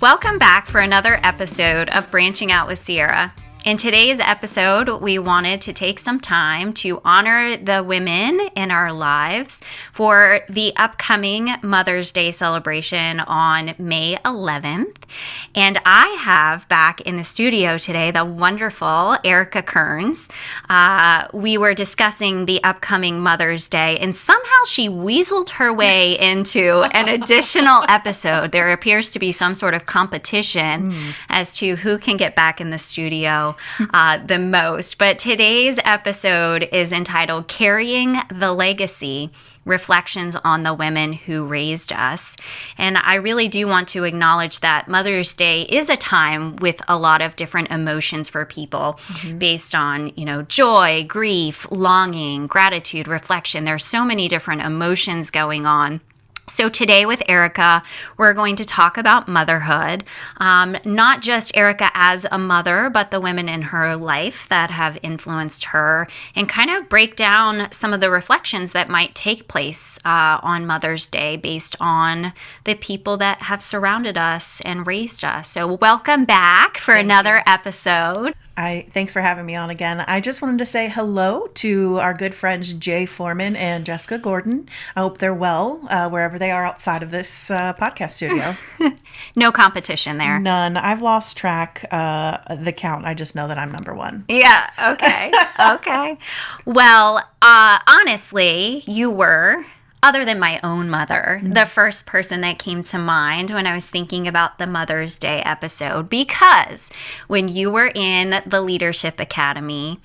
Welcome back for another episode of Branching Out with Sierra. In today's episode, we wanted to take some time to honor the women in our lives for the upcoming Mother's Day celebration on May 11th. And I have back in the studio today the wonderful Ericka Kerns. We were discussing the upcoming Mother's Day, and somehow she weaseled her way into an additional episode. There appears to be some sort of competition as to who can get back in the studio the most. But today's episode is entitled Carrying the Legacy, Reflections on the Women Who Raised Us. And I really do want to acknowledge that Mother's Day is a time with a lot of different emotions for people based on, joy, grief, longing, gratitude, reflection. There's so many different emotions going on. So today with Ericka, we're going to talk about motherhood, not just Ericka as a mother, but the women in her life that have influenced her, and kind of break down some of the reflections that might take place on Mother's Day based on the people that have surrounded us and raised us. So welcome back for another episode. Thanks for having me on again. I just wanted to say hello to our good friends Jay Foreman and Jessica Gordon. I hope they're well wherever they are outside of this podcast studio. No competition there. None. I've lost track the count. I just know that I'm number one. Yeah. Okay. Okay. Well, honestly, you were, other than my own mother, the first person that came to mind when I was thinking about the Mother's Day episode, because when you were in the Leadership Academy,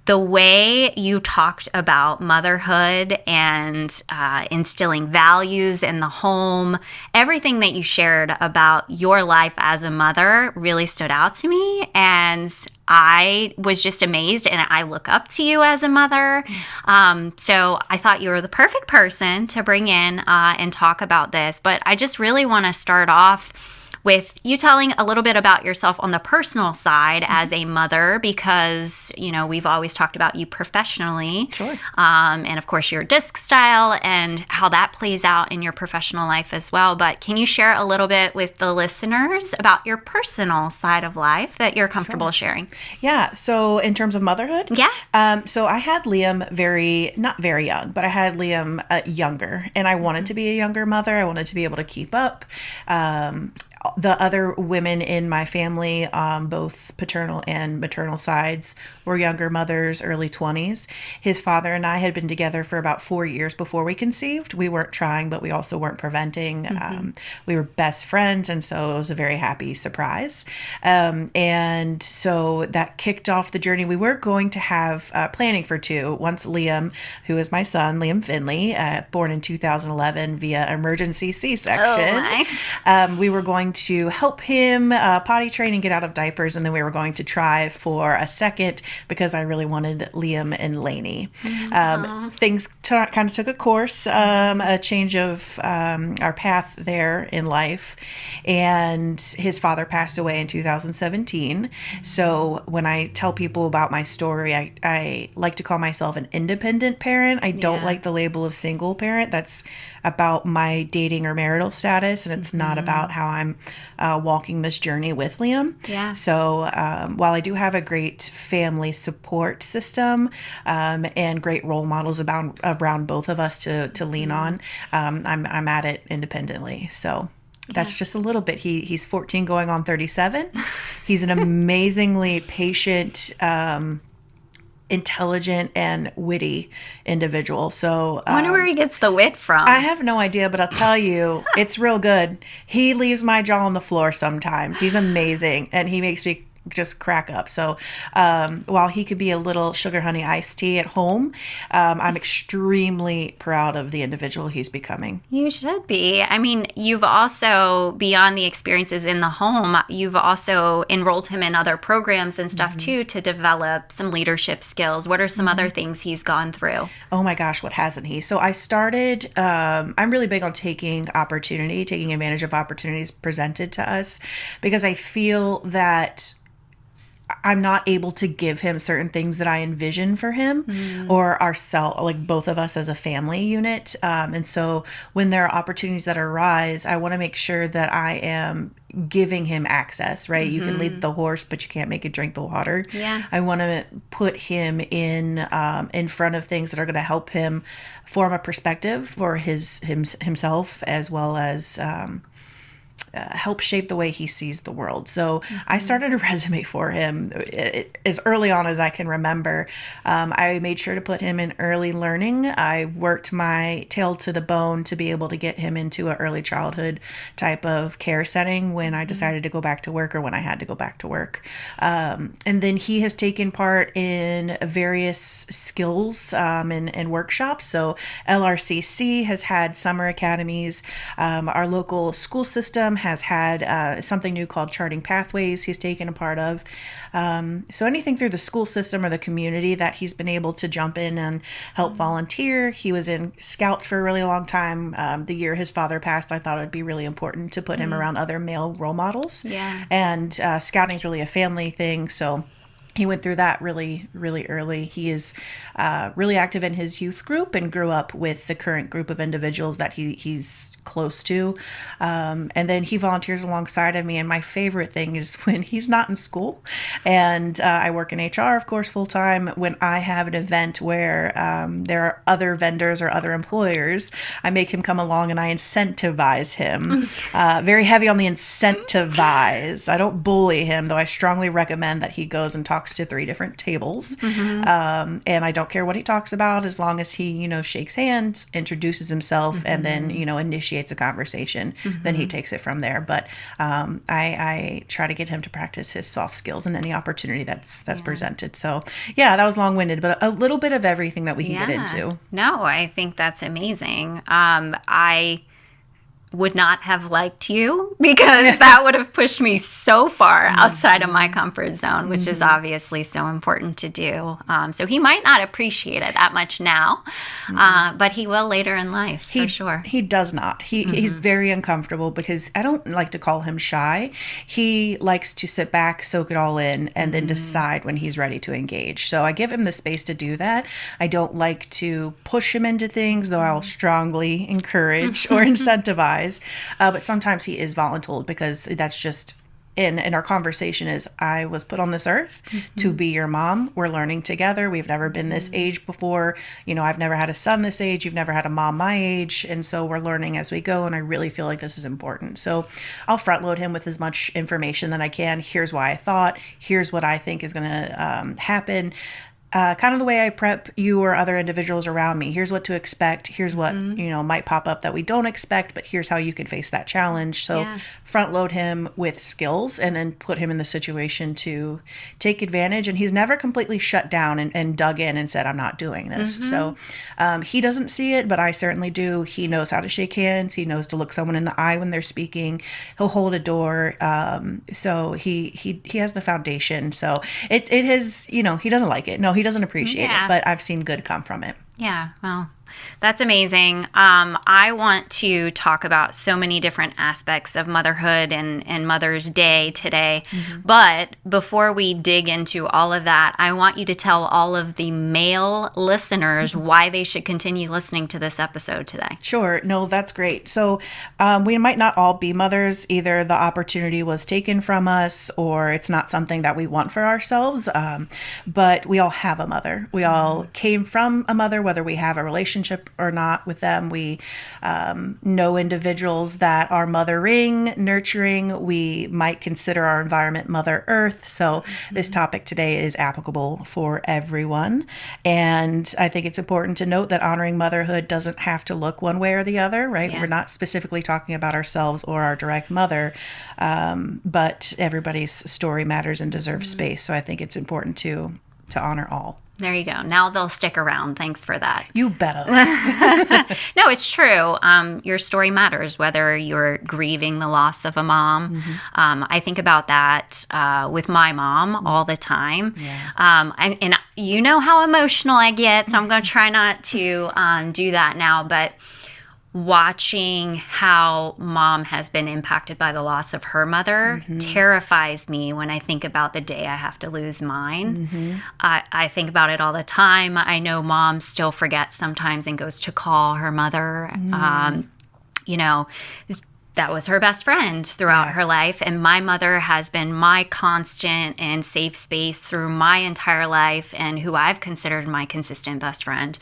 the way you talked about motherhood and instilling values in the home, everything that you shared about your life as a mother really stood out to me. And I was just amazed, and I look up to you as a mother. So I thought you were the perfect person to bring in and talk about this. But I just really want to start off with you telling a little bit about yourself on the personal side as a mother, because, we've always talked about you professionally. Sure. And of course, your disc style and how that plays out in your professional life as well. But can you share a little bit with the listeners about your personal side of life that you're comfortable sharing? Yeah. So in terms of motherhood? Yeah. So I had Liam not very young, but I had Liam younger, and I wanted to be a younger mother. I wanted to be able to keep up. The other women in my family, both paternal and maternal sides, were younger mothers, early 20s. His father and I had been together for about 4 years before we conceived. We weren't trying, but we also weren't preventing. We were best friends, and so it was a very happy surprise. And so that kicked off the journey. We were going to have planning for two. Once Liam, who is my son, Liam Finley, born in 2011 via emergency C-section. We were going to help him potty train and get out of diapers, and then we were going to try for a second because I really wanted Liam and Lainey. Things kind of took a course, a change of our path there in life, and his father passed away in 2017. So when I tell people about my story, I like to call myself an independent parent. I don't like the label of single parent. That's about my dating or marital status, and it's not about how I'm walking this journey with Liam. Yeah. So while I do have a great family support system and great role models around both of us to lean on, I'm at it independently. So that's just a little bit. He's 14 going on 37. He's an amazingly patient, intelligent and witty individual. So I wonder where he gets the wit from. I have no idea, but I'll tell you, it's real good. He leaves my jaw on the floor sometimes. He's amazing, and he makes me just crack up. So while he could be a little sugar honey iced tea at home, I'm extremely proud of the individual he's becoming. You should be. I mean, you've also, beyond the experiences in the home, you've also enrolled him in other programs and stuff too to develop some leadership skills. What are some other things he's gone through? Oh my gosh, what hasn't he? So I started, I'm really big on taking advantage of opportunities presented to us, because I feel that I'm not able to give him certain things that I envision for him or ourselves, like both of us as a family unit. And so when there are opportunities that arise, I want to make sure that I am giving him access, right? You can lead the horse, but you can't make it drink the water. Yeah. I want to put him in front of things that are going to help him form a perspective for himself, as well as help shape the way he sees the world. So I started a resume for him as early on as I can remember. I made sure to put him in early learning. I worked my tail to the bone to be able to get him into an early childhood type of care setting when I decided to go back to work, or when I had to go back to work. And then he has taken part in various skills and workshops. So LRCC has had summer academies. Our local school system has had something new called Charting Pathways he's taken a part of. So anything through the school system or the community that he's been able to jump in and help volunteer. He was in Scouts for a really long time. The year his father passed, I thought it would be really important to put him around other male role models. Yeah. And scouting is really a family thing, so he went through that really, really early. He is really active in his youth group and grew up with the current group of individuals that he's close to. And then he volunteers alongside of me. And my favorite thing is when he's not in school. And I work in HR, of course, full time. When I have an event where there are other vendors or other employers, I make him come along and I incentivize him. Very heavy on the incentivize. I don't bully him, though I strongly recommend that he goes and talks to 3 different tables. And I don't care what he talks about, as long as he, shakes hands, introduces himself, and then, initiates a conversation. Then he takes it from there. But I try to get him to practice his soft skills in any opportunity that's presented. So yeah, that was long-winded, but a little bit of everything that we can get into. No, I think that's amazing. I would not have liked you, because that would have pushed me so far outside of my comfort zone, which is obviously so important to do. So he might not appreciate it that much now, but he will later in life, for sure. He does not. He's very uncomfortable, because I don't like to call him shy. He likes to sit back, soak it all in, and then decide when he's ready to engage. So I give him the space to do that. I don't like to push him into things, though I'll strongly encourage or incentivize. But sometimes he is voluntold, because that's just in our conversation is, I was put on this earth to be your mom. We're learning together. We've never been this age before. I've never had a son this age. You've never had a mom my age. And so we're learning as we go. And I really feel like this is important. So I'll front load him with as much information that I can. Here's why I thought. Here's what I think is going to happen. Kind of the way I prep you or other individuals around me. Here's what to expect. Here's what, might pop up that we don't expect, but here's how you can face that challenge. So front load him with skills, and then put him in the situation to take advantage. And he's never completely shut down and dug in and said, I'm not doing this. So he doesn't see it, but I certainly do. He knows how to shake hands. He knows to look someone in the eye when they're speaking. He'll hold a door. So he has the foundation. So it has, he doesn't like it. No, he doesn't appreciate it, but I've seen good come from it. Yeah, well, that's amazing. I want to talk about so many different aspects of motherhood and Mother's Day today. But before we dig into all of that, I want you to tell all of the male listeners why they should continue listening to this episode today. Sure. No, that's great. So we might not all be mothers. Either the opportunity was taken from us, or it's not something that we want for ourselves. But we all have a mother. We all came from a mother, whether we have a relationship or not with them. We know individuals that are mothering, nurturing. We might consider our environment Mother Earth. So this topic today is applicable for everyone. And I think it's important to note that honoring motherhood doesn't have to look one way or the other, right? We're not specifically talking about ourselves or our direct mother, but everybody's story matters and deserves space. So I think it's important to honor all. There you go. Now they'll stick around. Thanks for that. You better. No, it's true. Your story matters, whether you're grieving the loss of a mom. I think about that with my mom all the time. And you know how emotional I get, so I'm going to try not to do that now. But watching how mom has been impacted by the loss of her mother terrifies me when I think about the day I have to lose mine. I think about it all the time. I know mom still forgets sometimes and goes to call her mother. You know, that was her best friend throughout her life. And my mother has been my constant and safe space through my entire life and who I've considered my consistent best friend.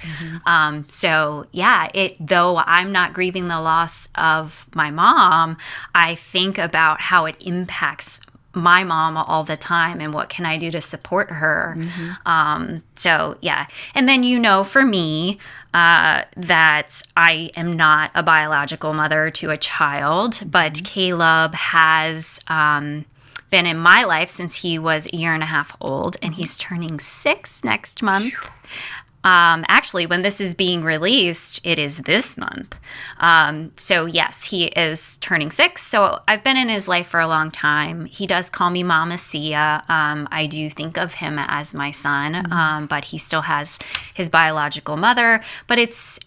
So yeah, though I'm not grieving the loss of my mom, I think about how it impacts my mom all the time and what can I do to support her. So yeah. And then, for me, that I am not a biological mother to a child, but Caleb has been in my life since he was a year and a half old, and he's turning 6 next month. Actually, when this is being released, it is this month. So yes, he is turning 6. So I've been in his life for a long time. He does call me Mama Sia. I do think of him as my son, but he still has his biological mother. But it's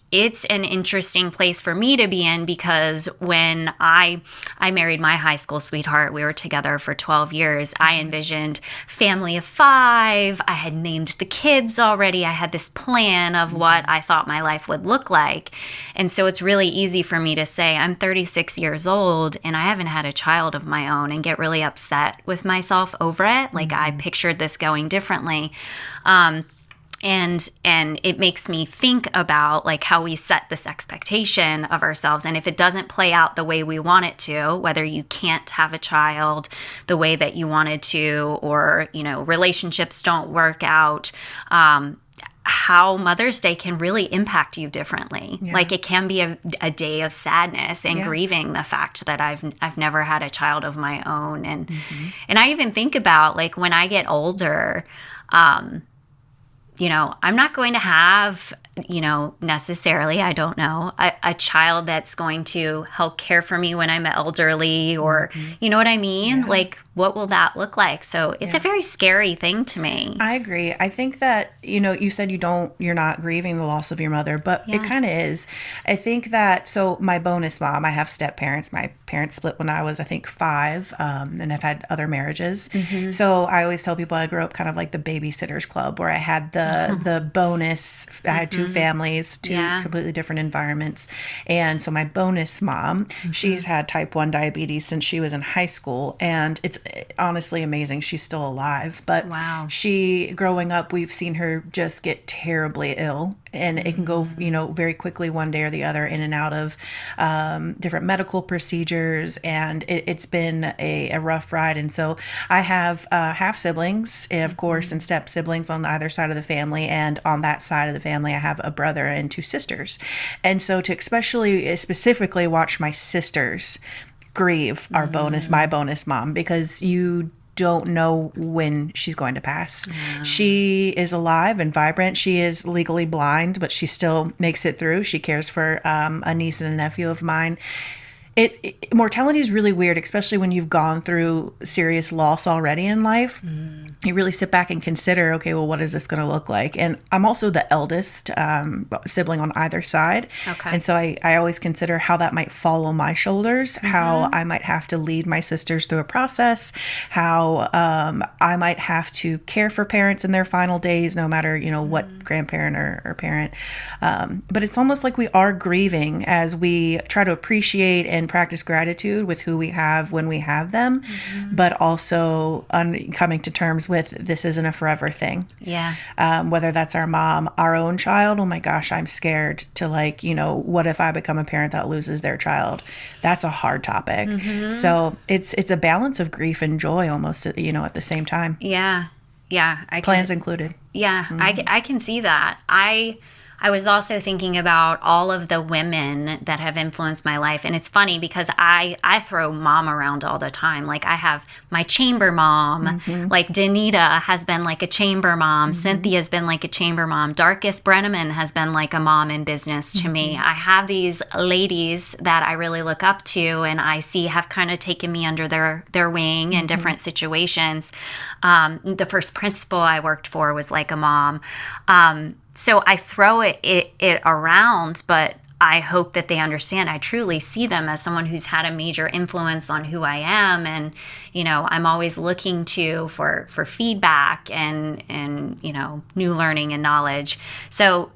an interesting place for me to be in because when I married my high school sweetheart, we were together for 12 years. I envisioned family of 5. I had named the kids already. I had this plan of what I thought my life would look like. And so it's really easy for me to say I'm 36 years old and I haven't had a child of my own and get really upset with myself over it. Like I pictured this going differently. And it makes me think about like how we set this expectation of ourselves. And if it doesn't play out the way we want it to, whether you can't have a child the way that you wanted to, or, relationships don't work out, how Mother's Day can really impact you differently. Yeah. Like it can be a day of sadness and grieving the fact that I've never had a child of my own. And I even think about like when I get older, I'm not going to have, necessarily, I don't know, a child that's going to help care for me when I'm elderly or, you know what I mean? Yeah. Like, what will that look like? So it's a very scary thing to me. I agree. I think that, you said you're not grieving the loss of your mother, but it kind of is. I think that, so my bonus mom, I have step parents. My parents split when I was, I think, 5, and I've had other marriages. So I always tell people I grew up kind of like the babysitters club where I had the bonus, I had 2 families, 2 completely different environments. And so my bonus mom, she's had type 1 diabetes since she was in high school. And it's honestly amazing. She's still alive. But she, growing up, we've seen her just get terribly ill. And it can go, very quickly one day or the other in and out of different medical procedures. And it's been a rough ride. And so I have half siblings, of course, and step siblings on either side of the family. And on that side of the family, I have a brother and 2 sisters. And so to specifically watch my sisters grieve my bonus mom, because you don't know when she's going to pass. She is alive and vibrant. She is legally blind, but she still makes it through. She cares for a niece and a nephew of mine. Mortality is really weird, especially when you've gone through serious loss already in life. You really sit back and consider, okay, well, what is this going to look like? And I'm also the eldest sibling on either side. Okay. And so I always consider how that might fall on my shoulders, how I might have to lead my sisters through a process, how I might have to care for parents in their final days, no matter, what grandparent or parent. But it's almost like we are grieving as we try to appreciate and practice gratitude with who we have when we have them, but also coming to terms with this isn't a forever thing. Yeah. Whether that's our mom, our own child, oh my gosh, I'm scared to what if I become a parent that loses their child? That's a hard topic. So it's a balance of grief and joy almost, at the same time. Yeah. Yeah. Plans included. Yeah. I can see that. I was also thinking about all of the women that have influenced my life. And it's funny because I throw mom around all the time. Like I have my chamber mom, like Danita has been like a chamber mom. Cynthia's been like a chamber mom. Darkest Brenneman has been like a mom in business to me. I have these ladies that I really look up to and I see have kind of taken me under their wing in different situations. The first principal I worked for was like a mom. So I throw it around, but I hope that they understand. I truly see them as someone who's had a major influence on who I am, and I'm always looking to for feedback and new learning and knowledge. So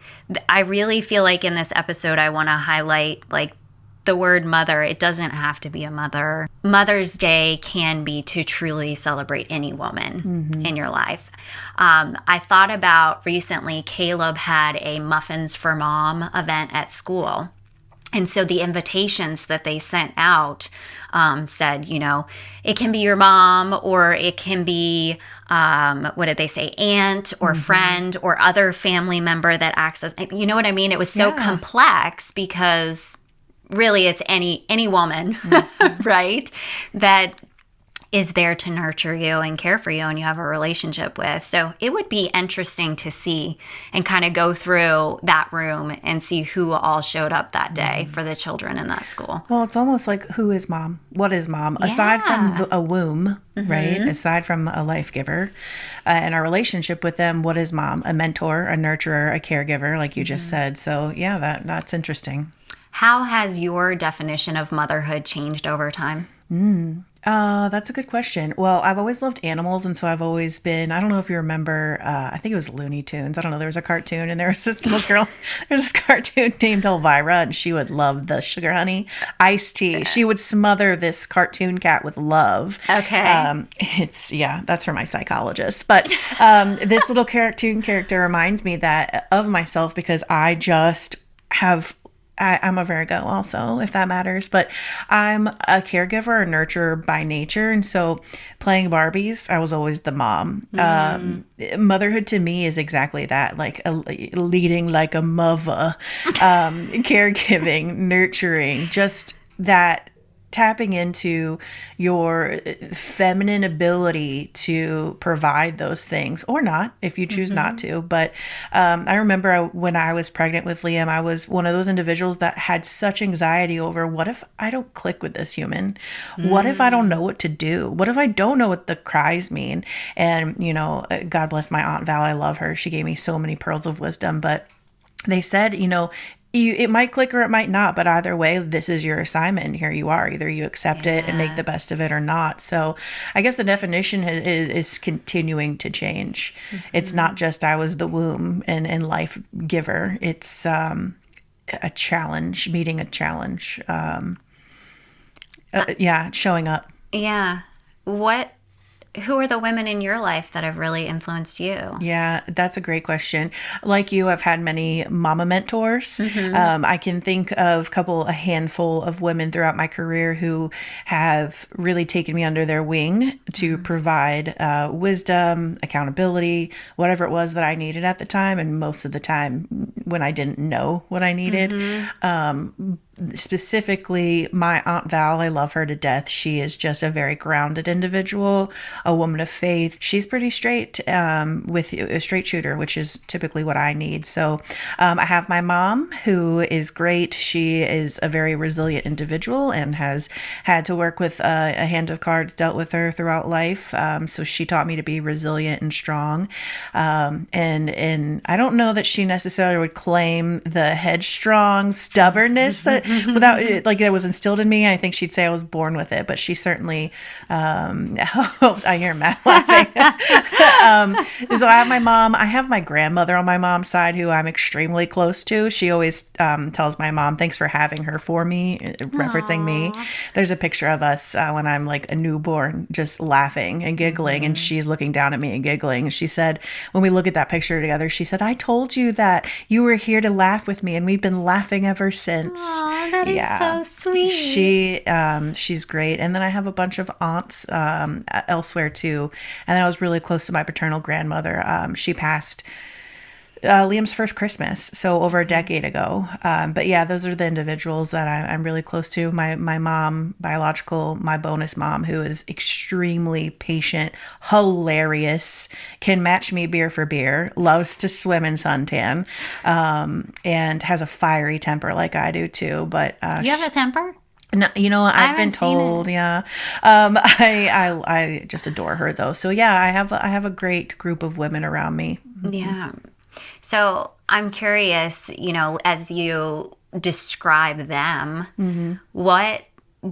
I really feel like in this episode I want to highlight like the word mother. It doesn't have to be a mother. Mother's Day can be to truly celebrate any woman in your life. I thought about recently, Caleb had a Muffins for Mom event at school. And so the invitations that they sent out said, it can be your mom, or it can be, what did they say, aunt or friend or other family member that acts as, you know what I mean? It was so complex because really it's any woman, right? That is there to nurture you and care for you and you have a relationship with. So it would be interesting to see and kind of go through that room and see who all showed up that day for the children in that school. Well, it's almost like, who is mom? What is mom? Yeah. Aside from a womb, right? Aside from a life giver and our relationship with them, what is mom? A mentor, a nurturer, a caregiver, like you just said. So yeah, that's interesting. How has your definition of motherhood changed over time? That's a good question. Well, I've always loved animals, and so I've always been, I don't know if you remember, I think it was Looney Tunes. I don't know, there was a cartoon, and there was this little girl, there's this cartoon named Elvira, and she would love the sugar honey iced tea. She would smother this cartoon cat with love. Okay. That's from my psychologist. But this little cartoon character reminds me of myself, because I just have... I'm a Virgo also, if that matters, but I'm a caregiver, a nurturer by nature. And so playing Barbies, I was always the mom. Motherhood to me is exactly that, like leading like a mother, caregiving, nurturing, just that tapping into your feminine ability to provide those things, or not, if you choose not to. But I remember when I was pregnant with Liam, I was one of those individuals that had such anxiety over, what if I don't click with this human? What if I don't know what to do? What if I don't know what the cries mean? And, God bless my Aunt Val. I love her. She gave me so many pearls of wisdom. But they said, it might click or it might not, but either way, this is your assignment. And here you are. Either you accept it and make the best of it or not. So I guess the definition is continuing to change. It's not just I was the womb and life giver. It's a challenge, meeting a challenge. Showing up. Yeah. Who are the women in your life that have really influenced you? Yeah, that's a great question. Like you, I've had many mama mentors. I can think of a handful of women throughout my career who have really taken me under their wing to provide wisdom, accountability, whatever it was that I needed at the time. And most of the time when I didn't know what I needed. Specifically, my Aunt Val, I love her to death. She is just a very grounded individual, a woman of faith. She's pretty straight, with a straight shooter, which is typically what I need. So I have my mom, who is great. She is a very resilient individual and has had to work with a hand of cards dealt with her throughout life. So she taught me to be resilient and strong. And I don't know that she necessarily would claim the headstrong stubbornness that that was instilled in me. I think she'd say I was born with it, but she certainly helped. I hear Matt laughing. So I have my mom. I have my grandmother on my mom's side, who I'm extremely close to. She always tells my mom, "Thanks for having her for me," referencing me. There's a picture of us when I'm like a newborn, just laughing and giggling, and she's looking down at me and giggling. She said, when we look at that picture together, she said, "I told you that you were here to laugh with me, and we've been laughing ever since." Aww, that is so sweet. She's great. And then I have a bunch of aunts elsewhere too. And then I was really close to my paternal grandmother. She passed Liam's first Christmas, so over a decade ago. But yeah, those are the individuals that I'm really close to. My mom, biological, my bonus mom, who is extremely patient, hilarious, can match me beer for beer, loves to swim in suntan, and has a fiery temper like I do too. But you have a temper? No, I've been told, yeah. I just adore her though. So yeah, I have a great group of women around me. Yeah. So I'm curious, as you describe them. What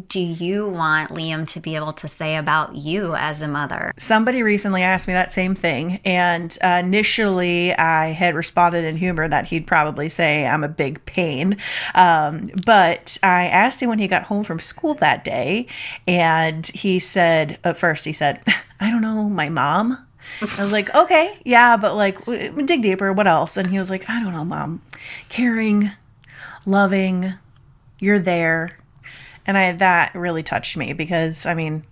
do you want Liam to be able to say about you as a mother? Somebody recently asked me that same thing, and initially I had responded in humor that he'd probably say I'm a big pain. But I asked him when he got home from school that day, and he said, at first he said, I don't know, my mom. I was like, okay, yeah, but like, dig deeper, what else? And he was like, I don't know, Mom. Caring, loving, you're there. And that really touched me because, I mean,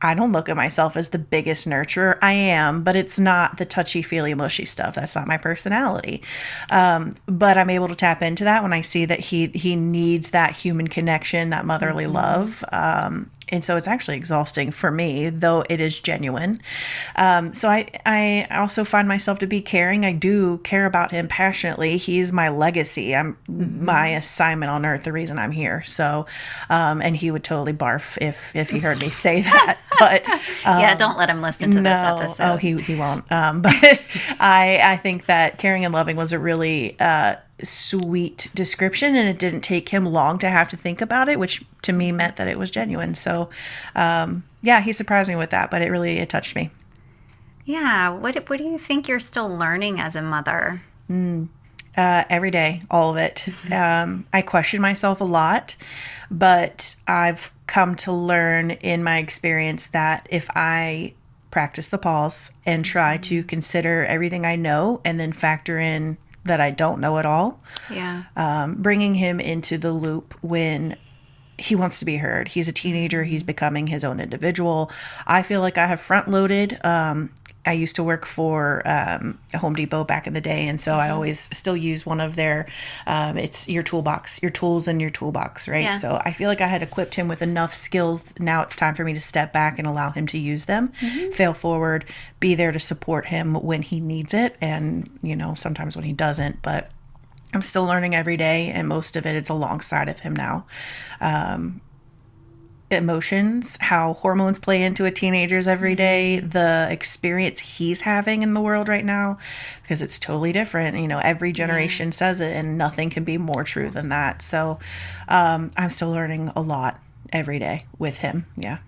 I don't look at myself as the biggest nurturer. I am, but it's not the touchy-feely, mushy stuff. That's not my personality. But I'm able to tap into that when I see that he needs that human connection, that motherly love. And so it's actually exhausting for me, though it is genuine. So I also find myself to be caring. I do care about him passionately. He's my legacy. I'm my assignment on earth, the reason I'm here. So, and he would totally barf if he heard me say that. But yeah, don't let him listen to this episode. Oh, he won't. But I think that caring and loving was a really sweet description, and it didn't take him long to have to think about it, which to me meant that it was genuine. So yeah, he surprised me with that, but it touched me. Yeah. What do you think you're still learning as a mother? Every day, all of it. I question myself a lot, but I've come to learn in my experience that if I practice the pause and try to consider everything I know and then factor in that I don't know it all, bringing him into the loop when he wants to be heard. He's a teenager. He's becoming his own individual. I feel like I have front loaded. I used to work for Home Depot back in the day, and so I always still use one of their, it's your toolbox, your tools in your toolbox, right? Yeah. So I feel like I had equipped him with enough skills. Now it's time for me to step back and allow him to use them, fail forward, be there to support him when he needs it, and, you know, sometimes when he doesn't, but I'm still learning every day, and most of it's alongside of him now. Emotions, how hormones play into a teenager's everyday, the experience he's having in the world right now, because it's totally different. You know, every generation says it, and nothing can be more true than that. So I'm still learning a lot every day with him. Yeah.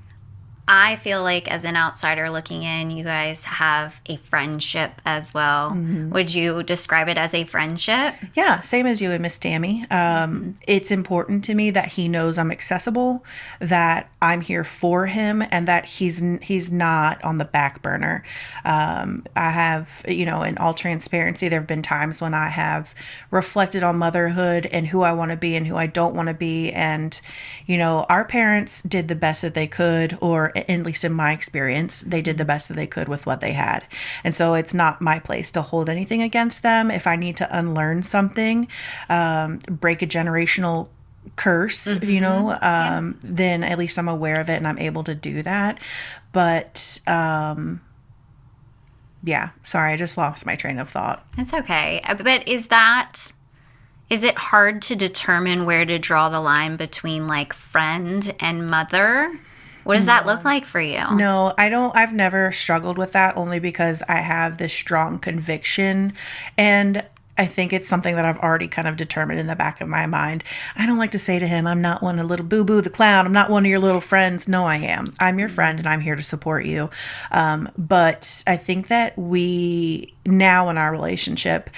I feel like as an outsider looking in, you guys have a friendship as well. Would you describe it as a friendship? Yeah, same as you and Miss Tammy. It's important to me that he knows I'm accessible, that I'm here for him, and that he's not on the back burner. I have, you know, in all transparency, there have been times when I have reflected on motherhood and who I want to be and who I don't want to be. And, you know, our parents did the best that they could, or at least in my experience, they did the best that they could with what they had. And so it's not my place to hold anything against them. If I need to unlearn something, break a generational curse, you know, then at least I'm aware of it and I'm able to do that. But yeah, sorry, I just lost my train of thought. It's okay. But is it hard to determine where to draw the line between like friend and mother? What does that look like for you? No, I don't. I've never struggled with that, only because I have this strong conviction, and I think it's something that I've already kind of determined in the back of my mind. I don't like to say to him, I'm not one of little boo-boo the clown. I'm not one of your little friends. No, I am. I'm your friend, and I'm here to support you. But I think that we now in our relationship,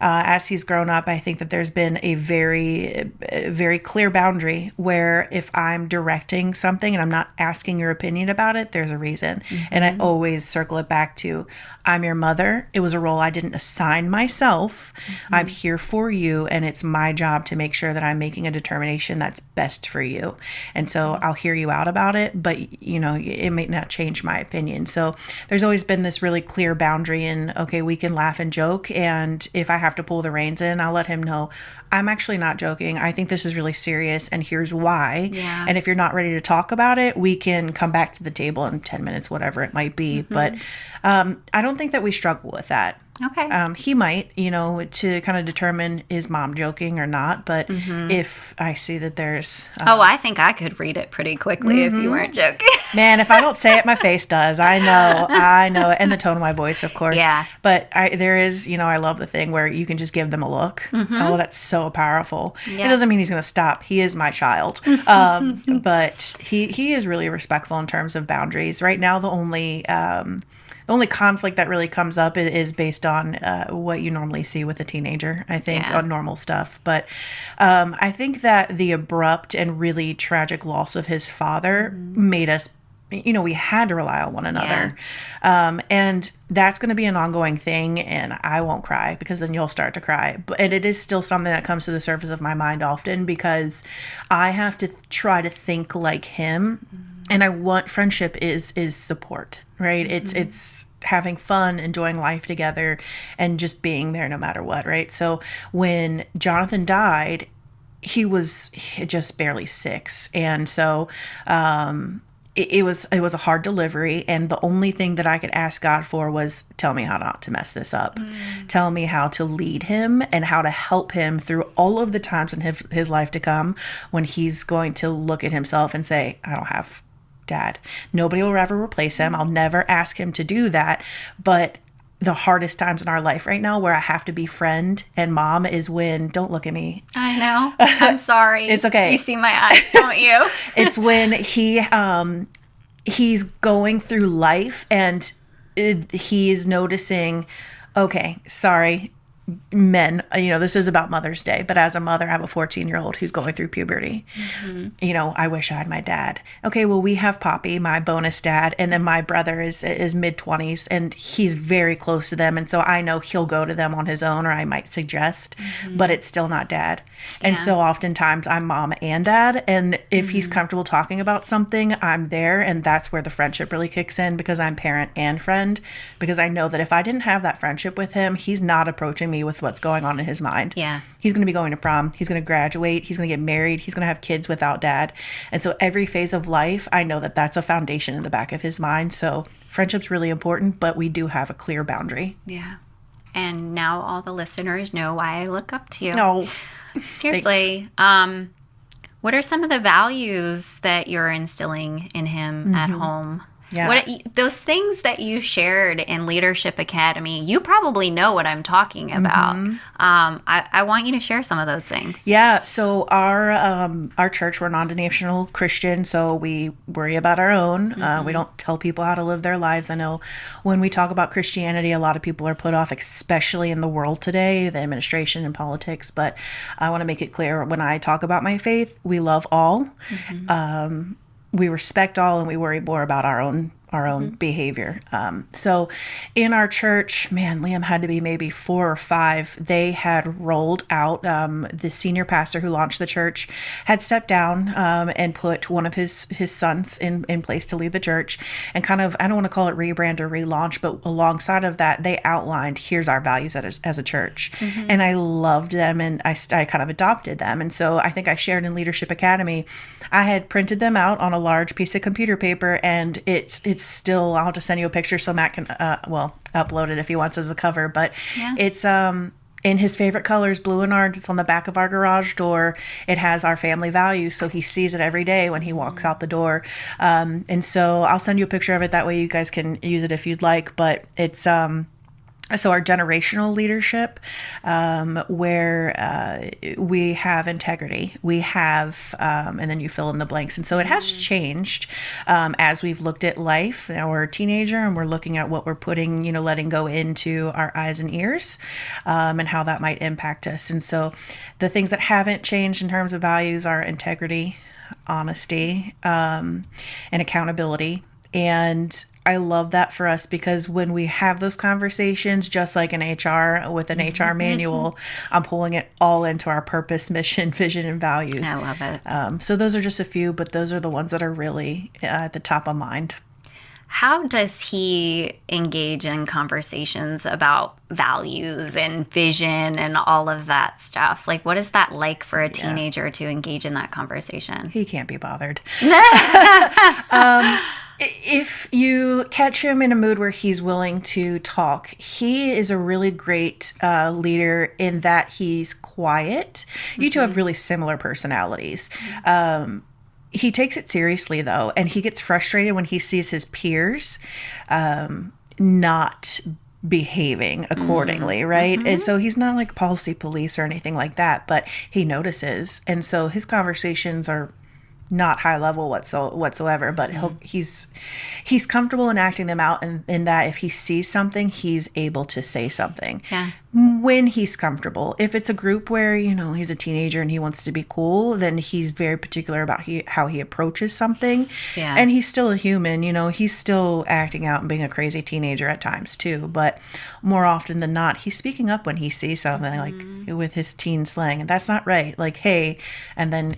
as he's grown up, I think that there's been a very clear boundary where if I'm directing something and I'm not asking your opinion about it, there's a reason. And I always circle it back to, I'm your mother. It was a role I didn't assign myself. I'm here for you, and it's my job to make sure that I'm making a determination that's best for you. And so I'll hear you out about it, but, you know, it may not change my opinion. So there's always been this really clear boundary in, okay, we can laugh and joke, and if I have to pull the reins in, I'll let him know I'm actually not joking. I think this is really serious, and here's why. Yeah. And if you're not ready to talk about it, we can come back to the table in 10 minutes, whatever it might be. But I don't think that we struggle with that. Okay. He might, to kind of determine is mom joking or not. But if I see that there's, Oh, I think I could read it pretty quickly if you weren't joking. man, if I don't say it, my face does. I know it, and the tone of my voice, of course. Yeah. But there is, I love the thing where you can just give them a look. Oh, that's so powerful. Yeah. It doesn't mean he's going to stop. He is my child, but he is really respectful in terms of boundaries. Right now, the only conflict that really comes up is based on what you normally see with a teenager, I think, on normal stuff. But I think that the abrupt and really tragic loss of his father made us, we had to rely on one another. Yeah. And that's going to be an ongoing thing, and I won't cry because then you'll start to cry. And it is still something that comes to the surface of my mind often because I have to try to think like him. And I want friendship is support, right? It's having fun, enjoying life together, and just being there no matter what, right? So when Jonathan died, he was just barely 6, and so it was a hard delivery, and the only thing that I could ask God for was tell me how not to mess this up. Tell me how to lead him and how to help him through all of the times in his life to come when he's going to look at himself and say, I don't have dad. Nobody will ever replace him. I'll never ask him to do that. But the hardest times in our life right now where I have to be friend and mom is when, don't look at me. I know. I'm sorry. It's okay. You see my eyes, don't you? It's when he's going through life and he is noticing, okay, sorry, men, this is about Mother's Day, but as a mother, I have a 14-year-old who's going through puberty. I wish I had my dad. Okay, well, we have Poppy, my bonus dad, and then my brother is mid-20s, and he's very close to them, and so I know he'll go to them on his own, or I might suggest, but it's still not dad. And so oftentimes I'm mom and dad, and if he's comfortable talking about something, I'm there, and that's where the friendship really kicks in, because I'm parent and friend, because I know that if I didn't have that friendship with him, he's not approaching me with what's going on in his mind. Yeah. He's going to be going to prom. He's going to graduate. He's going to get married. He's going to have kids without dad. And so every phase of life, I know that that's a foundation in the back of his mind. So friendship's really important, but we do have a clear boundary. Yeah. And now all the listeners know why I look up to you. No. Seriously. What are some of the values that you're instilling in him at home? Yeah. Those things that you shared in Leadership Academy, you probably know what I'm talking about. I want you to share some of those things. Yeah. So our church, we're non-denominational Christian, so we worry about our own. We don't tell people how to live their lives. I know when we talk about Christianity, a lot of people are put off, especially in the world today, the administration and politics. But I want to make it clear, when I talk about my faith, we love all. We respect all, and we worry more about our own behavior. So in our church, man, Liam had to be maybe 4 or 5. They had rolled out, the senior pastor who launched the church had stepped down and put one of his sons in place to lead the church, and kind of, I don't want to call it rebrand or relaunch, but alongside of that, they outlined, here's our values as a church. And I loved them, and I kind of adopted them. And so I think I shared in Leadership Academy, I had printed them out on a large piece of computer paper, and it's still, I'll just send you a picture so Matt can upload it if he wants as a cover, but it's in his favorite colors, blue and orange. It's on the back of our garage door. It has our family values, so he sees it every day when he walks out the door. And so I'll send you a picture of it, that way you guys can use it if you'd like. But it's so our generational leadership, where we have integrity, we have, and then you fill in the blanks. And so it has changed as we've looked at life. Now we're a teenager, and we're looking at what we're putting, letting go into our eyes and ears, and how that might impact us. And so the things that haven't changed in terms of values are integrity, honesty, and accountability. And I love that for us, because when we have those conversations, just like in HR with an HR manual, I'm pulling it all into our purpose, mission, vision, and values. I love it. So those are just a few, but those are the ones that are really at the top of mind. How does he engage in conversations about values and vision and all of that stuff? Like, what is that like for a teenager to engage in that conversation? He can't be bothered. If you catch him in a mood where he's willing to talk, he is a really great leader in that he's quiet. You two have really similar personalities. He takes it seriously, though, and he gets frustrated when he sees his peers not behaving accordingly, right? And so he's not like policy police or anything like that, but he notices. And so his conversations are not high level whatsoever, but he's comfortable in acting them out, and in that if he sees something, he's able to say something. Yeah. When he's comfortable. If it's a group where, he's a teenager and he wants to be cool, then he's very particular about how he approaches something. Yeah. And he's still a human, he's still acting out and being a crazy teenager at times too. But more often than not, he's speaking up when he sees something, like with his teen slang. And that's not right. Like, hey, and then,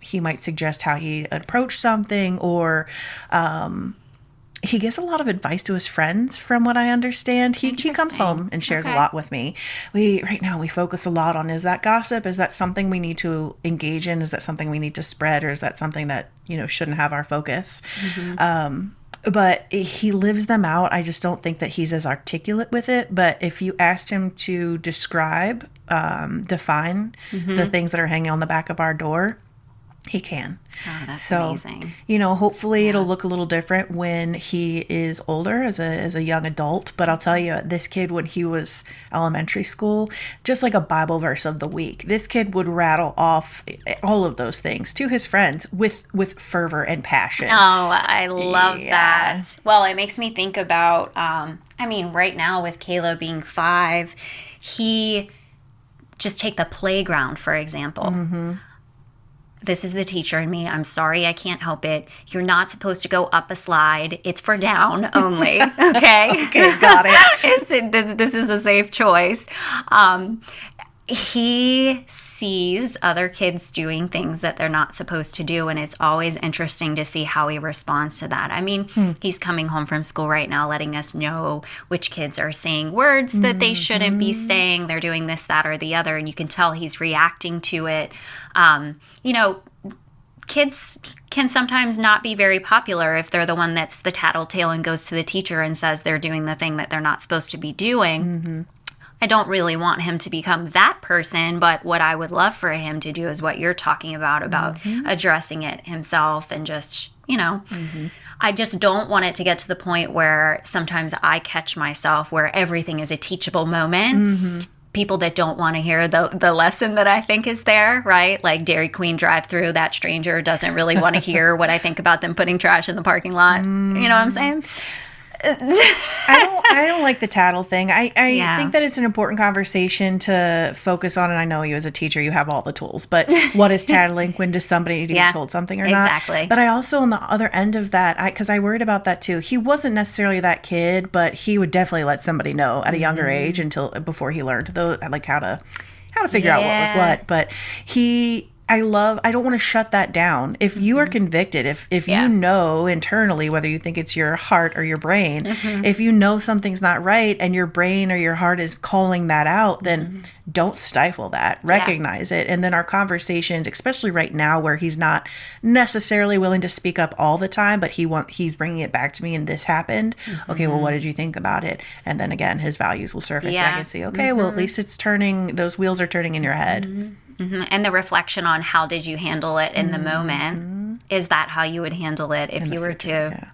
he might suggest how he approach something, or he gives a lot of advice to his friends, from what I understand. He comes home and shares a lot with me. Right now we focus a lot on, is that gossip? Is that something we need to engage in? Is that something we need to spread? Or is that something that, shouldn't have our focus? But he lives them out. I just don't think that he's as articulate with it. But if you asked him to define the things that are hanging on the back of our door, he can. Oh, that's amazing. Hopefully it'll look a little different when he is older as a young adult. But I'll tell you, this kid, when he was elementary school, just like a Bible verse of the week, this kid would rattle off all of those things to his friends with fervor and passion. Oh, I love that. Well, it makes me think about, right now with Caleb being 5, he just take the playground, for example. This is the teacher in me. I'm sorry, I can't help it. You're not supposed to go up a slide. It's for down only. Okay? Okay, got it. This is a safe choice. He sees other kids doing things that they're not supposed to do, and it's always interesting to see how he responds to that. He's coming home from school right now letting us know which kids are saying words that they shouldn't be saying. They're doing this, that, or the other, and you can tell he's reacting to it. Kids can sometimes not be very popular if they're the one that's the tattletale and goes to the teacher and says they're doing the thing that they're not supposed to be doing. I don't really want him to become that person, but what I would love for him to do is what you're talking about addressing it himself, and just, I just don't want it to get to the point where sometimes I catch myself where everything is a teachable moment. People that don't want to hear the lesson that I think is there, right? Like Dairy Queen drive-through, that stranger doesn't really want to hear what I think about them putting trash in the parking lot. You know what I'm saying? I don't like the tattle thing. I think that it's an important conversation to focus on, and I know you as a teacher, you have all the tools, but what is tattling? When does somebody need to be told something or not? Exactly. But I also, on the other end of that, because I worried about that too. He wasn't necessarily that kid, but he would definitely let somebody know at a younger age before he learned how to figure out what was what. But I don't want to shut that down. If you are convicted, if you know internally, whether you think it's your heart or your brain, if you know something's not right and your brain or your heart is calling that out, then don't stifle that. Recognize it. And then our conversations, especially right now where he's not necessarily willing to speak up all the time, but he's bringing it back to me and this happened. Okay, well, what did you think about it? And then again, his values will surface. And I can see, okay, well, at least it's turning, those wheels are turning in your head. And the reflection on how did you handle it in the moment, is that how you would handle it if you were to,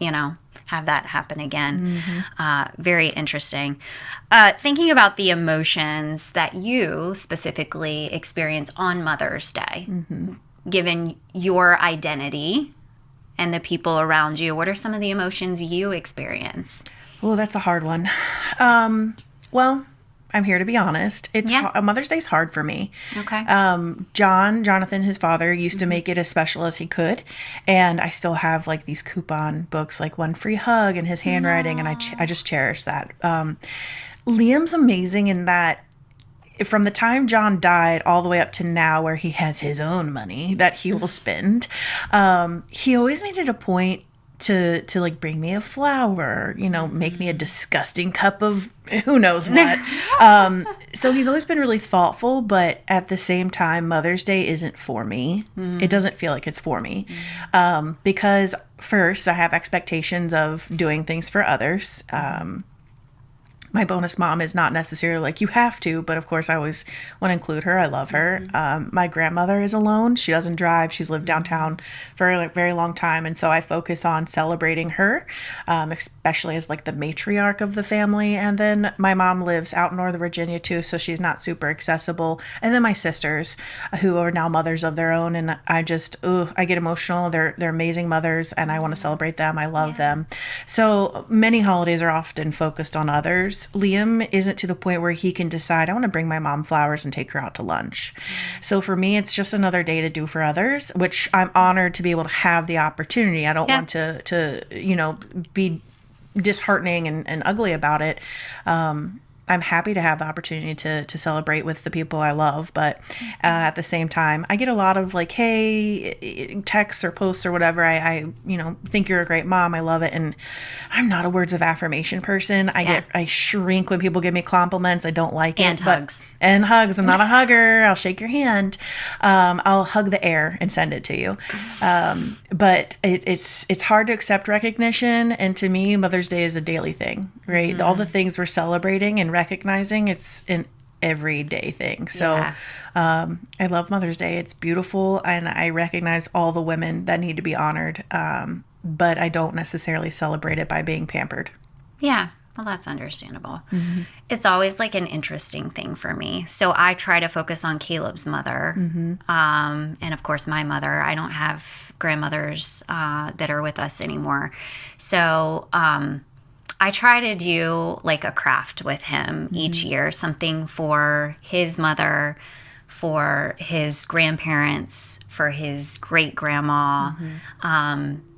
have that happen again? Very interesting. Thinking about the emotions that you specifically experience on Mother's Day, given your identity and the people around you, what are some of the emotions you experience? Oh, that's a hard one. Well, I'm here to be honest. Mother's Day's hard for me. Okay. Jonathan, his father, used to make it as special as he could, and I still have like these coupon books, like One Free Hug and his handwriting, and I just cherish that. Liam's amazing in that from the time John died all the way up to now, where he has his own money that he will spend, he always made it a point to like bring me a flower, make me a disgusting cup of who knows what. So he's always been really thoughtful, but at the same time, Mother's Day isn't for me. It doesn't feel like it's for me. Because first I have expectations of doing things for others. My bonus mom is not necessarily like, you have to, but of course I always want to include her. I love her. My grandmother is alone. She doesn't drive. She's lived downtown for a very long time. And so I focus on celebrating her, especially as like the matriarch of the family. And then my mom lives out in Northern Virginia too, so she's not super accessible. And then my sisters, who are now mothers of their own. And I just, I get emotional. They're amazing mothers and I want to celebrate them. I love them. So many holidays are often focused on others. Liam isn't to the point where he can decide, I want to bring my mom flowers and take her out to lunch. So for me, it's just another day to do for others, which I'm honored to be able to have the opportunity. I don't want to be disheartening and ugly about it. I'm happy to have the opportunity to celebrate with the people I love. But at the same time, I get a lot of like, hey, texts or posts or whatever. I think you're a great mom. I love it. And I'm not a words of affirmation person. I shrink when people give me compliments. I don't like it. Hugs. And hugs. I'm not a hugger. I'll shake your hand. I'll hug the air and send it to you. But it's hard to accept recognition. And to me, Mother's Day is a daily thing, right? All the things we're celebrating and recognizing, it's an everyday thing. So I love Mother's Day. It's beautiful, and I recognize all the women that need to be honored, but I don't necessarily celebrate it by being pampered. Yeah, well, that's understandable. It's always like an interesting thing for me. So I try to focus on Caleb's mother, and of course my mother. I don't have grandmothers that are with us anymore. So I try to do like a craft with him each year, something for his mother, for his grandparents, for his great grandma,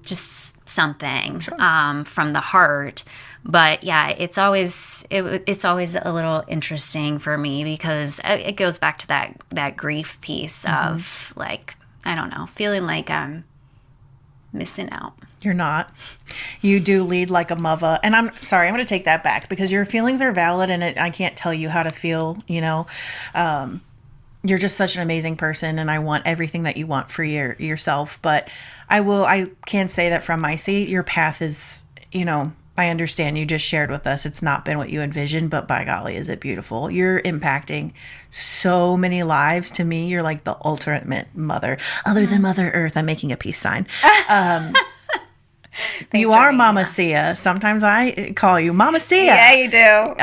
just something from the heart. But yeah, it's always a little interesting for me because it goes back to that grief piece of like, I don't know, feeling like I'm missing out. You're not. You do lead like a mother. And I'm sorry, I'm going to take that back because your feelings are valid and I can't tell you how to feel, you're just such an amazing person and I want everything that you want for yourself. But I can say that from my seat, your path is, I understand you just shared with us. It's not been what you envisioned, but by golly, is it beautiful. You're impacting so many lives. To me, you're like the ultimate mother, other than Mother Earth. I'm making a peace sign. You are Mama Sia. Sometimes I call you Mama Sia. Yeah, you do.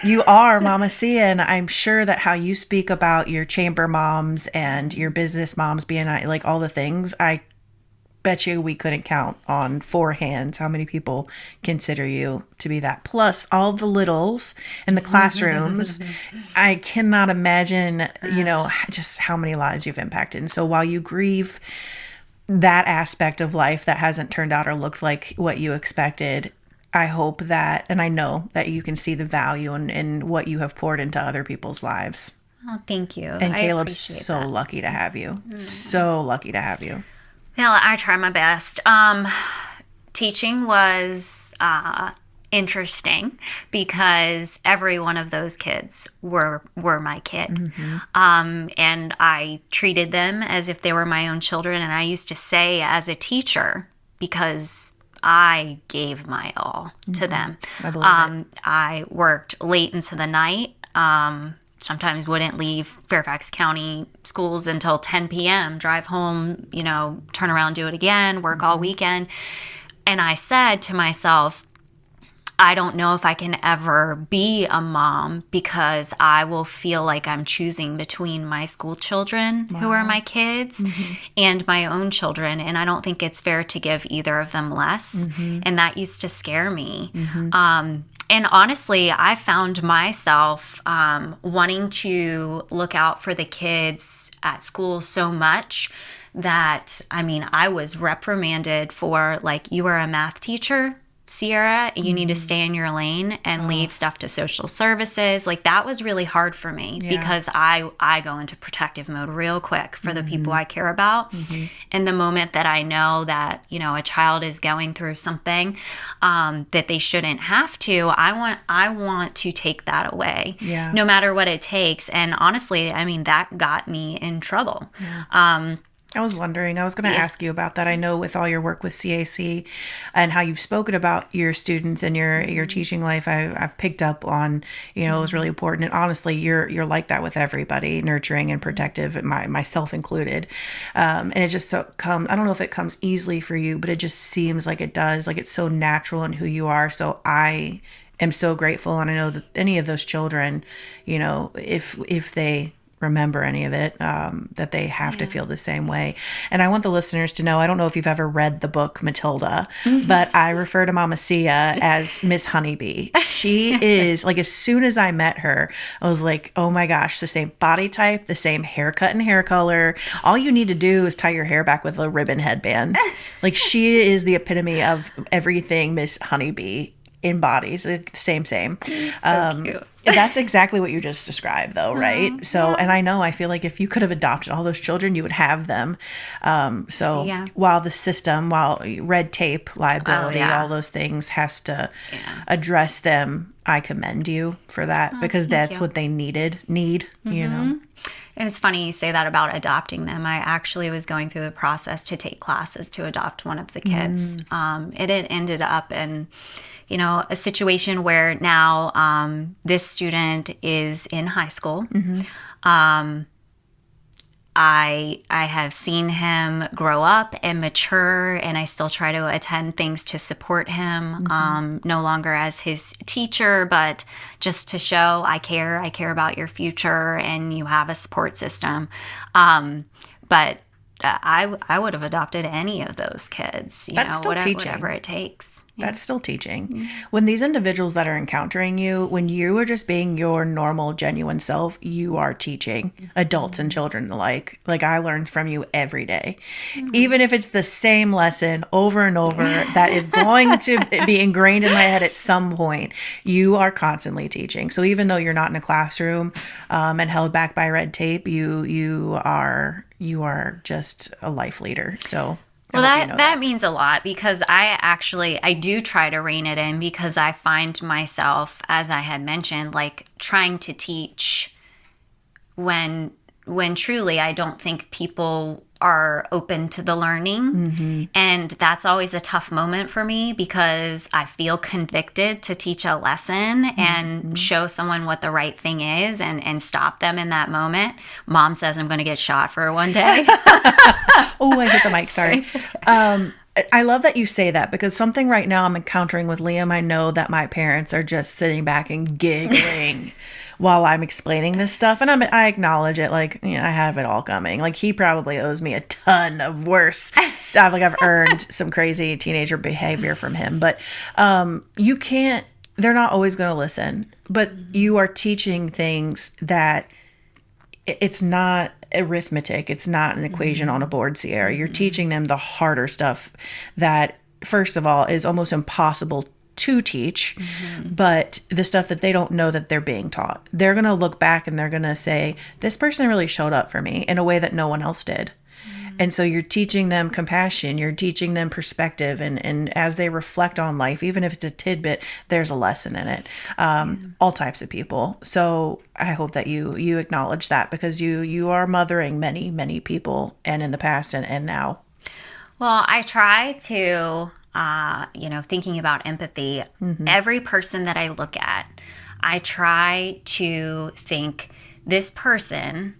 You are Mama Sia, and I'm sure that how you speak about your chamber moms and your business moms being like all the things, I bet you we couldn't count on 4 hands how many people consider you to be that. Plus all the littles in the classrooms. I cannot imagine, just how many lives you've impacted. And so while you grieve that aspect of life that hasn't turned out or looked like what you expected, I hope that, and I know that you can see the value in what you have poured into other people's lives. Oh, thank you. And Caleb's so lucky to have you. So lucky to have you. Well, I try my best. Teaching was interesting because every one of those kids were my kid. And I treated them as if they were my own children. And I used to say as a teacher, because I gave my all to them. I worked late into the night. Sometimes wouldn't leave Fairfax County schools until 10 p.m., drive home, turn around, do it again, work all weekend. And I said to myself, I don't know if I can ever be a mom because I will feel like I'm choosing between my school children, who are my kids, and my own children. And I don't think it's fair to give either of them less. And that used to scare me. And honestly, I found myself wanting to look out for the kids at school so much that, I was reprimanded for, like, you are a math teacher, Sierra, you need to stay in your lane and leave stuff to social services. Like, that was really hard for me because I go into protective mode real quick for the people I care about. And the moment that I know that, you know, a child is going through something that they shouldn't have to, I want to take that away, no matter what it takes. And honestly, I mean, that got me in trouble. I was wondering, I was going to ask you about that. I know with all your work with CAC and how you've spoken about your students and your teaching life, I've picked up on, you know, it was really important. And honestly, you're like that with everybody, nurturing and protective, myself included. And it just comes, I don't know if it comes easily for you, but it just seems like it does. Like, it's so natural in who you are. So I am so grateful. And I know that any of those children, you know, if they remember any of it, that they have to feel the same way. And I want the listeners to know, I don't know if you've ever read the book Matilda, but I refer to Mama Sia as Miss Honeybee. She is, like, as soon as I met her, I was like, oh my gosh, the same body type, the same haircut and hair color. All you need to do is tie your hair back with a ribbon headband. Like, she is the epitome of everything Miss Honeybee embodies. Same. So cute. That's exactly what you just described, though, right? So, and I feel like if you could have adopted all those children, you would have them. While the system, while red tape, liability, all those things has to address them, I commend you for that, because that's what they need, you know. And it's funny you say that about adopting them. I actually was going through the process to take classes to adopt one of the kids. It had ended up in, you know, a situation where now this student is in high school. I have seen him grow up and mature, and I still try to attend things to support him, no longer as his teacher, but just to show I care about your future, and you have a support system. But I would have adopted any of those kids, whatever it takes. That's still teaching. When these individuals that are encountering you, when you are just being your normal, genuine self, you are teaching adults and children alike. Like, I learned from you every day. Even if it's the same lesson over and over, that is going to be ingrained in my head at some point, you are constantly teaching. So even though you're not in a classroom and held back by red tape, you are just a life leader. So well, that means a lot, because I do try to rein it in, because I find myself, as I had mentioned, like, trying to teach when truly I don't think people are open to the learning. And that's always a tough moment for me, because I feel convicted to teach a lesson and show someone what the right thing is, and stop them in that moment. Mom says I'm going to get shot for one day. Oh, I hit the mic. Sorry. I love that you say that, because something right now I'm encountering with Liam, I know that my parents are just sitting back and giggling while I'm explaining this stuff. And I acknowledge it. Like, you know, I have it all coming. Like, he probably owes me a ton of worse stuff. Like, I've earned some crazy teenager behavior from him. But you can't, they're not always going to listen. But you are teaching things that it's not arithmetic. It's not an equation on a board, Sierra. You're teaching them the harder stuff that, first of all, is almost impossible to teach, but the stuff that they don't know that they're being taught. They're going to look back and they're going to say, this person really showed up for me in a way that no one else did. And so you're teaching them compassion, you're teaching them perspective, and as they reflect on life, even if it's a tidbit, there's a lesson in it. All types of people. So I hope that you acknowledge that, because you are mothering many, many people, and in the past and now. Well, I try to, thinking about empathy, every person that I look at, I try to think, this person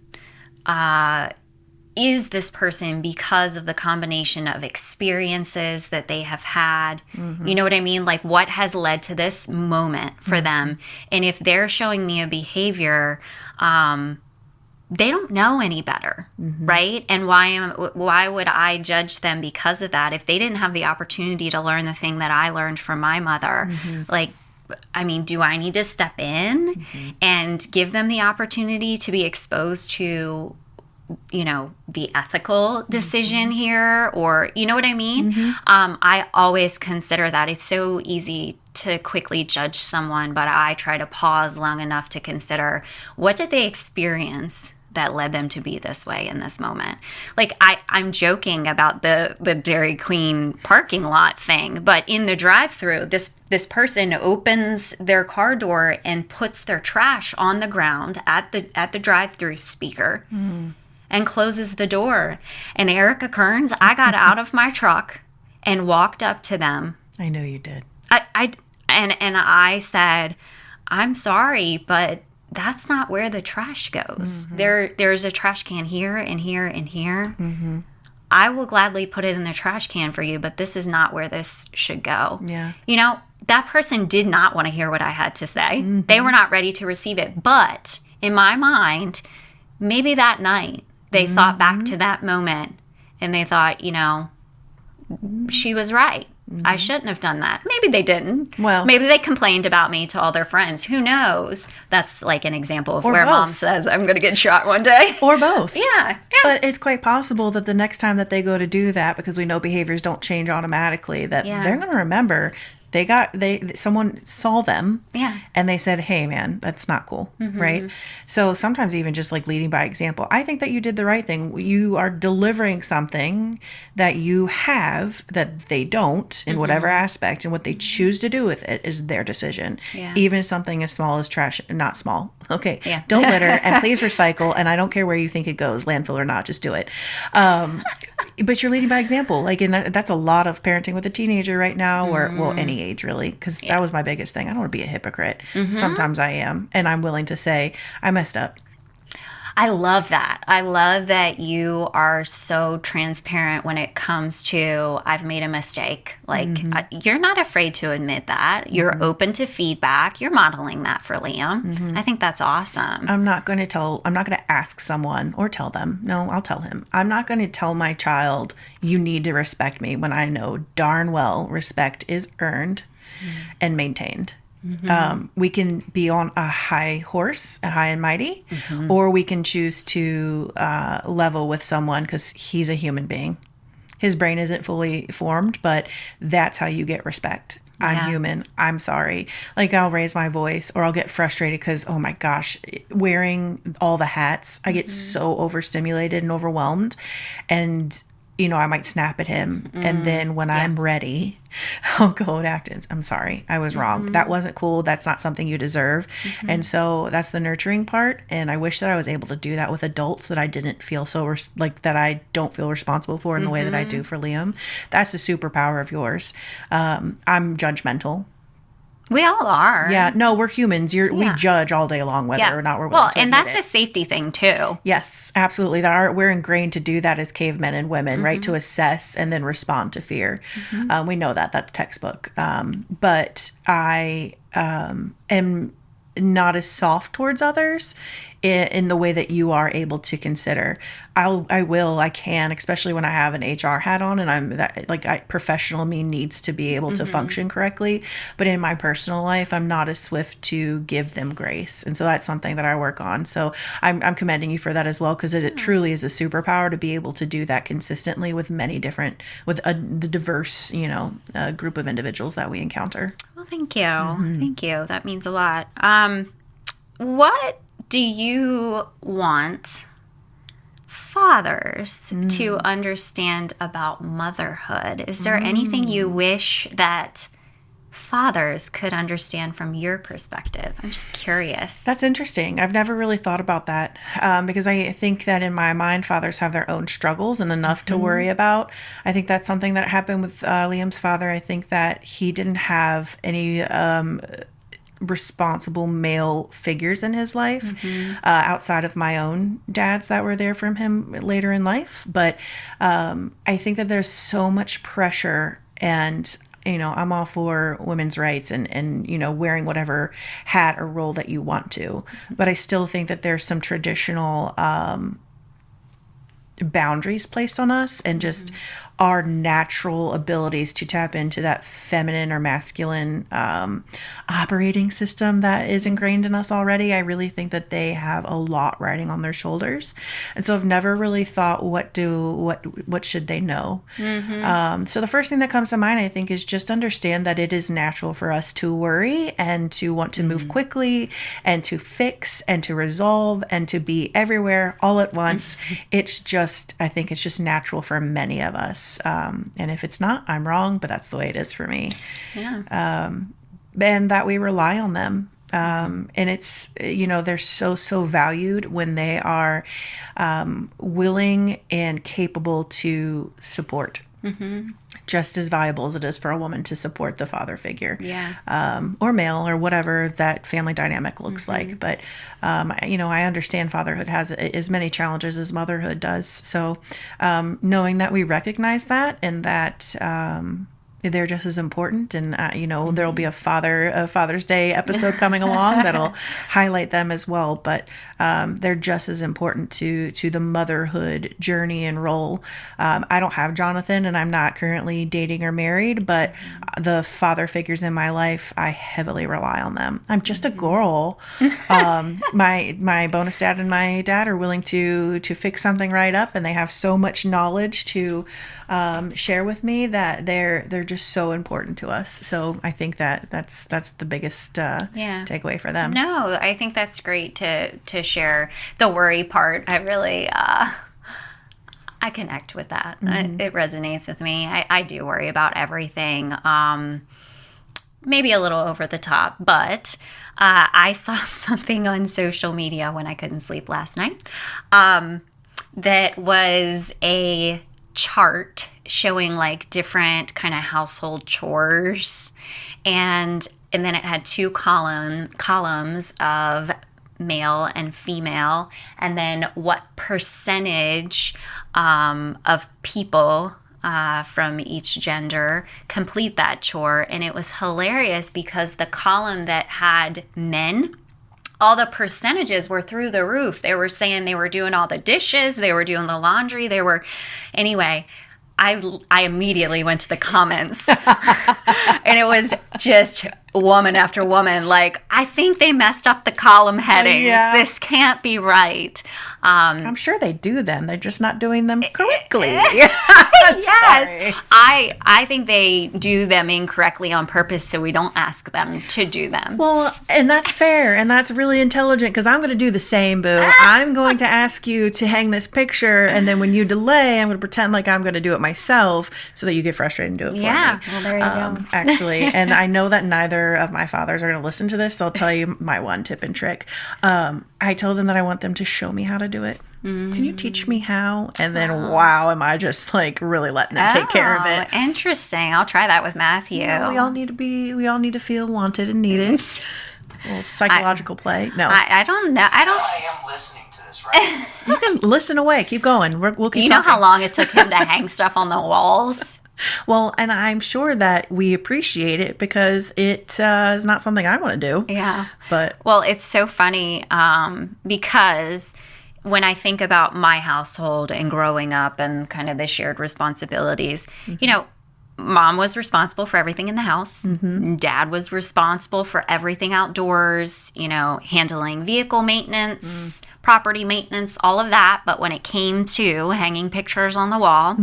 is this person because of the combination of experiences that they have had. You know what I mean? Like, what has led to this moment for them? And if they're showing me a behavior, they don't know any better, right? And why would I judge them because of that? If they didn't have the opportunity to learn the thing that I learned from my mother, like, I mean, do I need to step in and give them the opportunity to be exposed to the ethical decision here, or you know what I mean? I always consider that. It's so easy to quickly judge someone, but I try to pause long enough to consider, what did they experience that led them to be this way in this moment? Like, I'm joking about the Dairy Queen parking lot thing, but in the drive-thru, this person opens their car door and puts their trash on the ground at the drive-thru speaker and closes the door. And Ericka Kerns, I got out of my truck and walked up to them. I know you did. And I said, I'm sorry, but that's not where the trash goes. There's a trash can here and here and here. I will gladly put it in the trash can for you, but this is not where this should go. Yeah. That person did not want to hear what I had to say. They were not ready to receive it. But in my mind, maybe that night they thought back to that moment and they thought, she was right. I shouldn't have done that. Maybe they didn't. Well, maybe they complained about me to all their friends. Who knows? That's like an example of where mom says, I'm going to get shot one day. Or both. Yeah. But it's quite possible that the next time that they go to do that, because we know behaviors don't change automatically, that they're going to remember someone saw them and they said, hey man, that's not cool. Right. So sometimes even just like leading by example, I think that you did the right thing. You are delivering something that you have that they don't in whatever aspect, and what they choose to do with it is their decision. Even something as small as trash, not small. Okay. Don't litter, and please recycle. And I don't care where you think it goes, landfill or not, just do it. But you're leading by example. Like, and that's a lot of parenting with a teenager right now, or any age really, because that was my biggest thing. I don't want to be a hypocrite. Sometimes I am, and I'm willing to say I messed up. I love that. I love that you are so transparent when it comes to, I've made a mistake. Like, you're not afraid to admit that. You're open to feedback. You're modeling that for Liam. I think that's awesome. I'm not going to ask someone or tell them. No, I'll tell him. I'm not going to tell my child, you need to respect me, when I know darn well respect is earned and maintained. We can be on a high horse, high and mighty, or we can choose to level with someone because he's a human being. His brain isn't fully formed, but that's how you get respect. I'm human. I'm sorry. Like, I'll raise my voice, or I'll get frustrated because, oh my gosh, wearing all the hats, I get so overstimulated and overwhelmed. And I might snap at him. And then when I'm ready, I'll go and act. I'm sorry. I was wrong. That wasn't cool. That's not something you deserve. And so that's the nurturing part. And I wish that I was able to do that with adults that I didn't feel that I don't feel responsible for in the way that I do for Liam. That's the superpower of yours. I'm judgmental. We all are. Yeah. No, we're humans. We judge all day long whether or not we're willing to admit and that's it. a safety thing too. Yes, absolutely. We're ingrained to do that as cavemen and women, right? To assess and then respond to fear. We know that. That's textbook. But I am not as soft towards others in the way that you are able to consider. I can, especially when I have an HR hat on, and professional me needs to be able to function correctly. But in my personal life, I'm not as swift to give them grace. And so that's something that I work on. So I'm commending you for that as well, because it truly is a superpower to be able to do that consistently with the diverse, group of individuals that we encounter. Well, thank you. Thank you. That means a lot. What do you want fathers to understand about motherhood? Is there anything you wish that fathers could understand from your perspective? I'm just curious. That's interesting. I've never really thought about that because I think that in my mind, fathers have their own struggles and enough to worry about. I think that's something that happened with Liam's father. I think that he didn't have any responsible male figures in his life outside of my own dads that were there for him later in life. But I think that there's so much pressure, and I'm all for women's rights and wearing whatever hat or role that you want to, but I still think that there's some traditional boundaries placed on us, and just our natural abilities to tap into that feminine or masculine operating system that is ingrained in us already. I really think that they have a lot riding on their shoulders. And so I've never really thought, what should they know? So the first thing that comes to mind, I think, is just understand that it is natural for us to worry and to want to move quickly and to fix and to resolve and to be everywhere all at once. I think it's just natural for many of us. And if it's not, I'm wrong, but that's the way it is for me. Yeah. And that we rely on them. And it's, they're so valued when they are willing and capable to support. Just as valuable as it is for a woman to support the father figure, or male, or whatever that family dynamic looks like. But, I understand fatherhood has as many challenges as motherhood does. So knowing that we recognize that and that they're just as important, and there'll be a Father's Day episode coming along that'll highlight them as well. But they're just as important to the motherhood journey and role. I don't have Jonathan, and I'm not currently dating or married, but the father figures in my life, I heavily rely on them. I'm just a girl. My bonus dad and my dad are willing to fix something right up, and they have so much knowledge to share with me that they're just so important to us. So I think that's the biggest takeaway for them. No, I think that's great to share the worry part. I really I connect with that. It resonates with me. I do worry about everything. Maybe a little over the top, but I saw something on social media when I couldn't sleep last night that was a chart showing like different kind of household chores, and then it had two columns of male and female, and then what percentage of people from each gender complete that chore. And it was hilarious because the column that had men, all the percentages were through the roof. They were saying they were doing all the dishes, they were doing the laundry, anyway. I immediately went to the comments and it was just woman after woman. Like, I think they messed up the column headings. Yeah. This can't be right. I'm sure they do them. They're just not doing them correctly. Yes. I think they do them incorrectly on purpose so we don't ask them to do them. Well, and that's fair, and that's really intelligent, because I'm going to do the same, boo. I'm going to ask you to hang this picture, and then when you delay, I'm going to pretend like I'm going to do it myself so that you get frustrated and do it for me. Yeah, well, there you go. Actually, and I know that neither of my fathers are going to listen to this, so I'll tell you my one tip and trick. I told them that I want them to show me how to do it. Can you teach me how? And then, wow, am I just like really letting them take care of it? Interesting. I'll try that with Matthew. We all need to feel wanted and needed. A little psychological play. No, I don't know. I am listening to this right now. you can listen away. Keep going. We'll keep. You know talking. how long it took him to hang stuff on the walls? Well, and I'm sure that we appreciate it because it is not something I want to do. Yeah. But well, it's so funny because when I think about my household and growing up and kind of the shared responsibilities, Mom was responsible for everything in the house. Dad was responsible for everything outdoors, handling vehicle maintenance, property maintenance, all of that. But when it came to hanging pictures on the wall,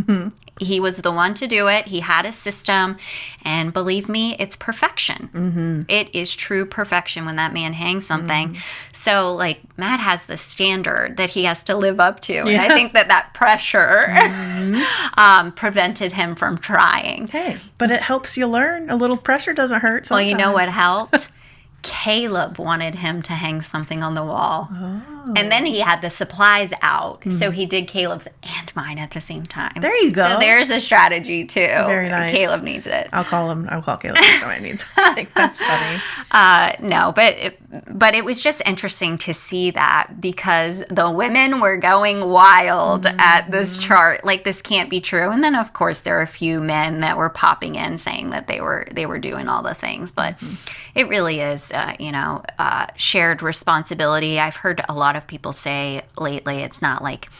he was the one to do it. He had a system. And believe me, it's perfection. It is true perfection when that man hangs something. So, like, Matt has the standard that he has to live up to. And I think that pressure prevented him from trying. hey, but it helps you learn. A little pressure doesn't hurt sometimes. Well, you know what helped? Caleb wanted him to hang something on the wall. Oh. And then he had the supplies out. So he did Caleb's and mine at the same time. There you go. So there's a strategy too. Very nice. Caleb needs it. I'll call Caleb if somebody needs. I think that's funny. No, but it was just interesting to see that because the women were going wild at this chart. Like, this can't be true. And then, of course, there are a few men that were popping in saying that they were doing all the things. But it really is, shared responsibility. I've heard a lot of people say lately it's not like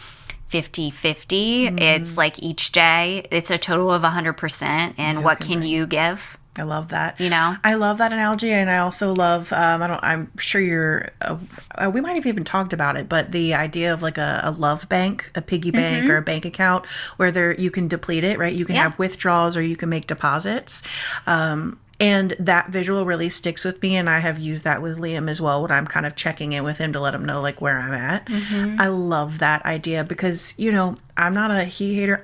50-50. It's like each day, it's a total of 100%. And what can you give? I love that. You know? I love that analogy, and I also love. I'm sure you're. We might have even talked about it, but the idea of like a love bank, a piggy bank, or a bank account where you can deplete it, right? You can have withdrawals, or you can make deposits. And that visual really sticks with me, and I have used that with Liam as well when I'm kind of checking in with him to let him know like where I'm at. I love that idea because, I'm not a he hater.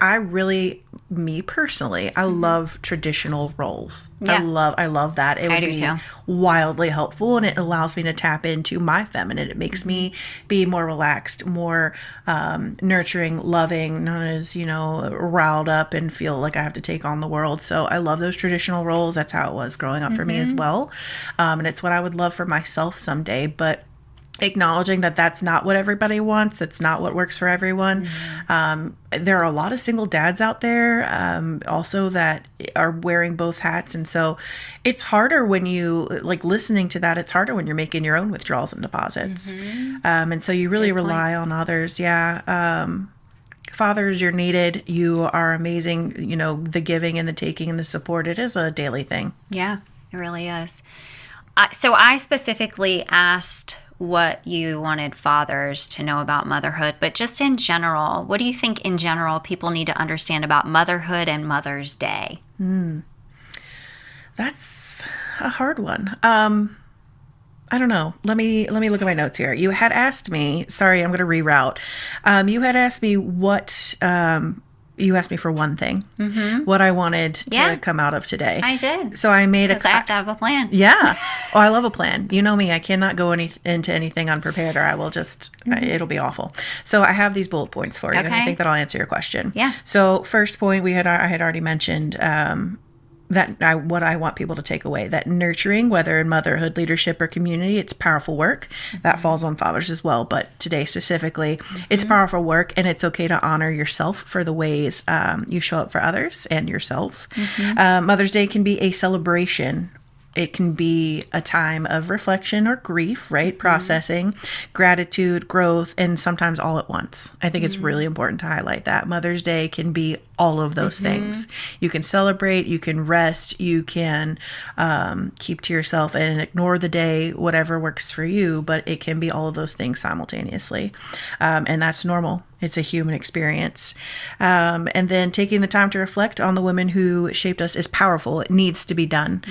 Me personally, I love traditional roles. Yeah. I love that. It would be too. wildly helpful, and it allows me to tap into my feminine. It makes me be more relaxed, more nurturing, loving, not as, riled up and feel like I have to take on the world. So I love those traditional roles. That's how it was growing up for me as well. And it's what I would love for myself someday. But acknowledging that that's not what everybody wants. It's not what works for everyone. There are a lot of single dads out there also that are wearing both hats. And so it's harder when you listening to that. It's harder when you're making your own withdrawals and deposits. And so you really rely on others. Yeah. Fathers, you're needed. You are amazing. The giving and the taking and the support. It is a daily thing. Yeah, it really is. So I specifically asked what you wanted fathers to know about motherhood, but just in general, what do you think in general people need to understand about motherhood and Mother's Day? That's a hard one. I don't know. Let me look at my notes here. You had asked me, sorry, I'm going to reroute. You had asked me what, you asked me for one thing, what I wanted to come out of today. I did. So I made because I have to have a plan. Yeah. Oh, I love a plan. You know me. I cannot go into anything unprepared, or I will just, it'll be awful. So I have these bullet points for you, and I think that'll answer your question. Yeah. So first point, I had already mentioned what I want people to take away, that nurturing, whether in motherhood, leadership, or community, it's powerful work. That falls on fathers as well. But today specifically, it's powerful work, and it's okay to honor yourself for the ways you show up for others and yourself. Mother's Day can be a celebration. It can be a time of reflection or grief, right? Processing, gratitude, growth, and sometimes all at once. I think it's really important to highlight that. Mother's Day can be all of those things. You can celebrate, you can rest, you can keep to yourself and ignore the day, whatever works for you, but it can be all of those things simultaneously. And that's normal. It's a human experience. And then taking the time to reflect on the women who shaped us is powerful. It needs to be done.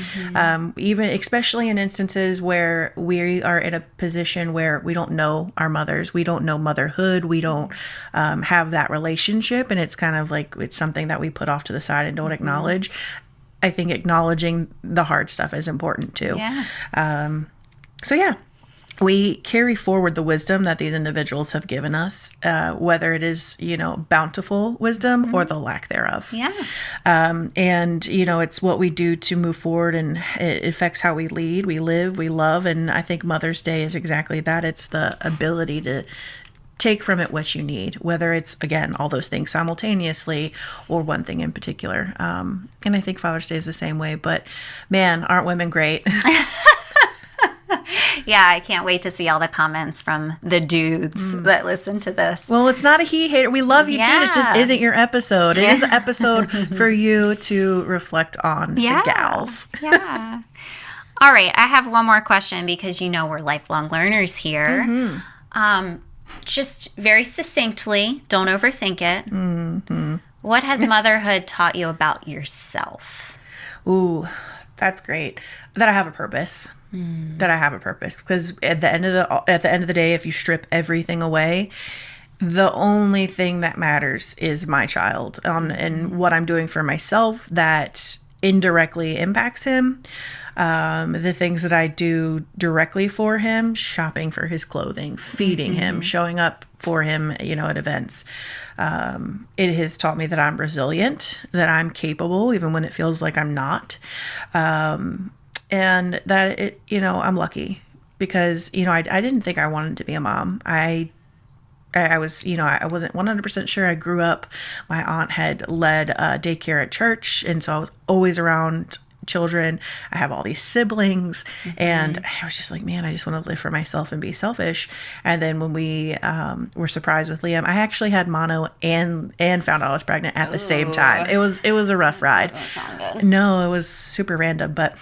Even especially in instances where we are in a position where we don't know our mothers, we don't know motherhood, we don't have that relationship, and it's kind of like it's something that we put off to the side and don't acknowledge. I think acknowledging the hard stuff is important too. Yeah. So yeah. We carry forward the wisdom that these individuals have given us, whether it is, bountiful wisdom or the lack thereof. Yeah. And, it's what we do to move forward, and it affects how we lead, we live, we love. And I think Mother's Day is exactly that. It's the ability to take from it what you need, whether it's, again, all those things simultaneously or one thing in particular. And I think Father's Day is the same way. But man, aren't women great? Yeah, I can't wait to see all the comments from the dudes that listen to this. Well, it's not a he hater. We love you too. This just isn't your episode. It is an episode for you to reflect on the gals. Yeah. All right. I have one more question because we're lifelong learners here. Just very succinctly, don't overthink it. What has motherhood taught you about yourself? Ooh, that's great. That I have a purpose. That I have a purpose, because at the end of the day, if you strip everything away, the only thing that matters is my child, and what I'm doing for myself that indirectly impacts him. The things that I do directly for him, shopping for his clothing, feeding him, showing up for him, at events. It has taught me that I'm resilient, that I'm capable, even when it feels like I'm not. And that I'm lucky because, I didn't think I wanted to be a mom. I was, I wasn't 100% sure. I grew up, my aunt had led daycare at church. And so I was always around children. I have all these siblings. And I was just like, man, I just want to live for myself and be selfish. And then when we were surprised with Liam, I actually had mono and found out I was pregnant at the same time. It was a rough ride. That sound good. No, it was super random, but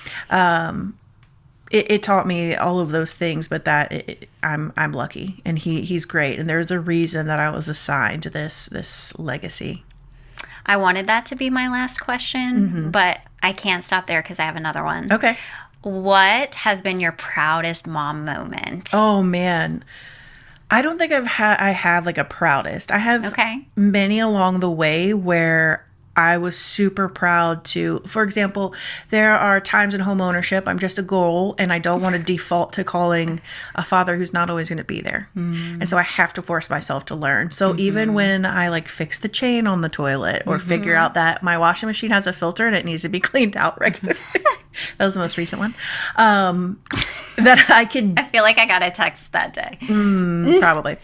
it taught me all of those things. But I'm lucky, and he's great, and there's a reason that I was assigned this legacy. I wanted that to be my last question, but I can't stop there because I have another one. Okay. What has been your proudest mom moment? Oh man, I don't think I have like a proudest. I have many along the way where I was super proud to, for example, there are times in home ownership, I'm just a goal and I don't want to default to calling a father who's not always going to be there. And so I have to force myself to learn. So even when I like fix the chain on the toilet or figure out that my washing machine has a filter and it needs to be cleaned out regularly. That was the most recent one. That I could. I feel like I got a text that day. Probably.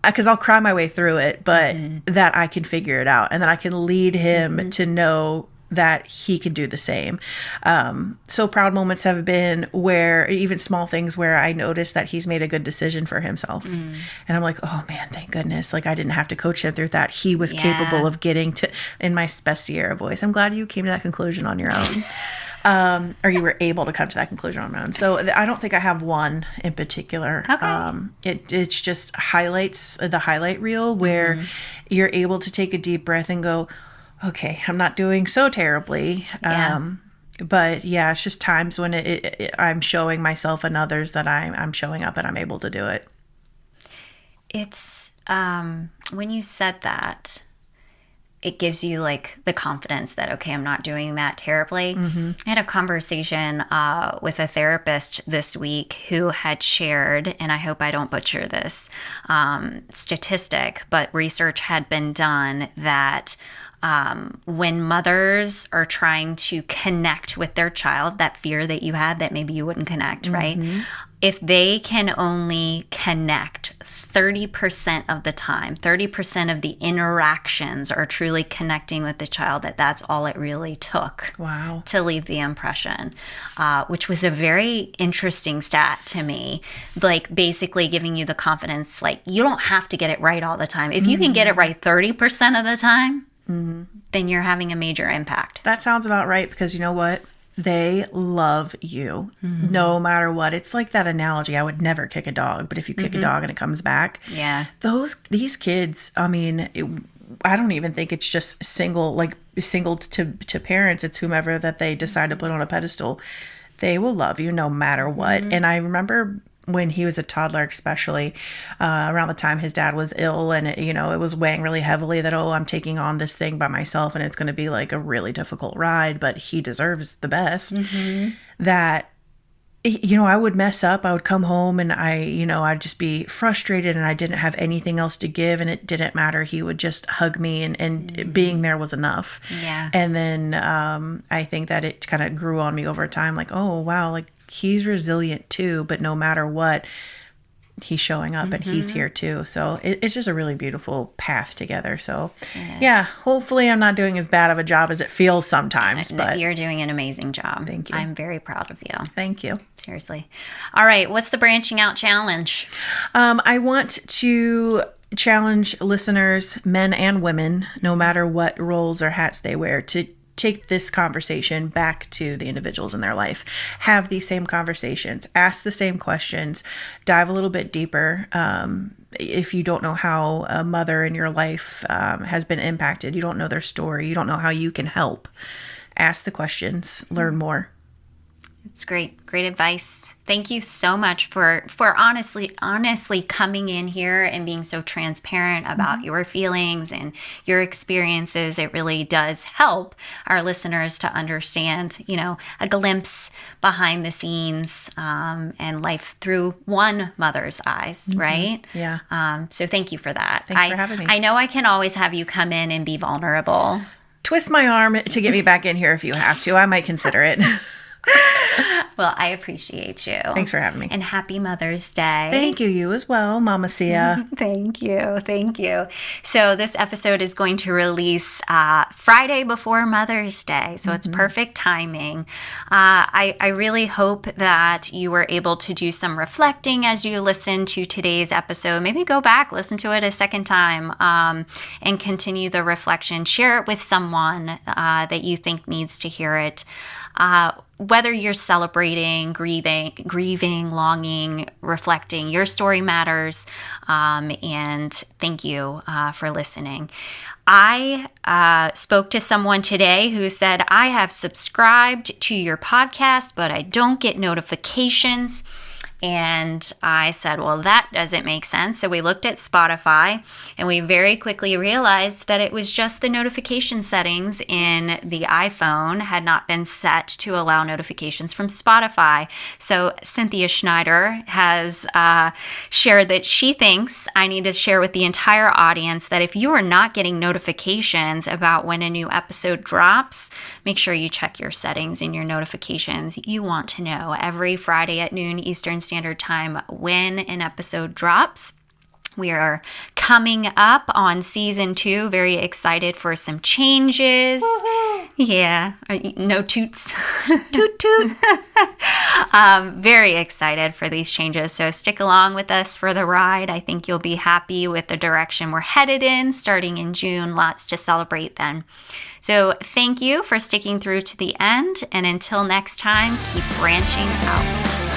Because I'll cry my way through it, but that I can figure it out and that I can lead him to know that he can do the same. So proud moments have been where even small things where I notice that he's made a good decision for himself. And I'm like, oh man, thank goodness. Like I didn't have to coach him through that. He was capable of getting to, in my best Sierra voice. I'm glad you came to that conclusion on your own. Or you were able to come to that conclusion on your own. So I don't think I have one in particular. Okay. It's just highlights, the highlight reel where you're able to take a deep breath and go, okay, I'm not doing so terribly. But yeah, it's just times when I'm showing myself and others that I'm showing up and I'm able to do it. It's when you said that, it gives you like the confidence that, okay, I'm not doing that terribly. I had a conversation with a therapist this week who had shared, and I hope I don't butcher this statistic, but research had been done that when mothers are trying to connect with their child, that fear that you had that maybe you wouldn't connect, right? If they can only connect 30% of the time, 30% of the interactions are truly connecting with the child, that's all it really took to leave the impression, which was a very interesting stat to me, like basically giving you the confidence, like you don't have to get it right all the time. If you can get it right 30% of the time, then you're having a major impact. That sounds about right, because you know what? They love you no matter what. It's like that analogy. I would never kick a dog, but if you kick a dog and it comes back, these kids, I mean, I don't even think it's just single to parents. It's whomever that they decide to put on a pedestal. They will love you no matter what. And I remember when he was a toddler, especially around the time his dad was ill, and it was weighing really heavily that, I'm taking on this thing by myself and it's going to be like a really difficult ride, but he deserves the best. That, I would mess up. I would come home and I'd just be frustrated and I didn't have anything else to give, and it didn't matter. He would just hug me and being there was enough. And then I think that it kind of grew on me over time, like, oh wow, like he's resilient too, but no matter what, he's showing up and he's here too. So it's just a really beautiful path together. So yeah, hopefully I'm not doing as bad of a job as it feels sometimes, but you're doing an amazing job. Thank you. I'm very proud of you. Thank you. Seriously. All right. What's the branching out challenge? I want to challenge listeners, men and women, no matter what roles or hats they wear, to take this conversation back to the individuals in their life. Have these same conversations, ask the same questions, dive a little bit deeper. If you don't know how a mother in your life has been impacted, you don't know their story, you don't know how you can help, ask the questions, learn more. It's great. Great advice. Thank you so much for honestly coming in here and being so transparent about your feelings and your experiences. It really does help our listeners to understand, a glimpse behind the scenes and life through one mother's eyes, right? Yeah. So thank you for that. Thanks for having me. I know I can always have you come in and be vulnerable. Twist my arm to get me back in here if you have to. I might consider it. Well, I appreciate you. Thanks for having me. And happy Mother's Day. Thank you. You as well, Mama Sia. Thank you. Thank you. So this episode is going to release Friday before Mother's Day. So it's perfect timing. I really hope that you were able to do some reflecting as you listen to today's episode. Maybe go back, listen to it a second time, and continue the reflection. Share it with someone that you think needs to hear it. Whether you're celebrating, grieving, longing, reflecting, your story matters. And thank you for listening. I spoke to someone today who said, I have subscribed to your podcast, but I don't get notifications. And I said, well, that doesn't make sense. So we looked at Spotify and we very quickly realized that it was just the notification settings in the iPhone had not been set to allow notifications from Spotify. So Cynthia Schneider has shared that she thinks I need to share with the entire audience that if you are not getting notifications about when a new episode drops, make sure you check your settings in your notifications. You want to know every Friday at noon Eastern Standard Time when an episode drops. We are coming up on season 2. Very excited for some changes. Woo-hoo. Yeah, no toots. Toot toot. Very excited for these changes. So stick along with us for the ride. I think you'll be happy with the direction we're headed in starting in June. Lots to celebrate then. So thank you for sticking through to the end. And until next time, keep branching out.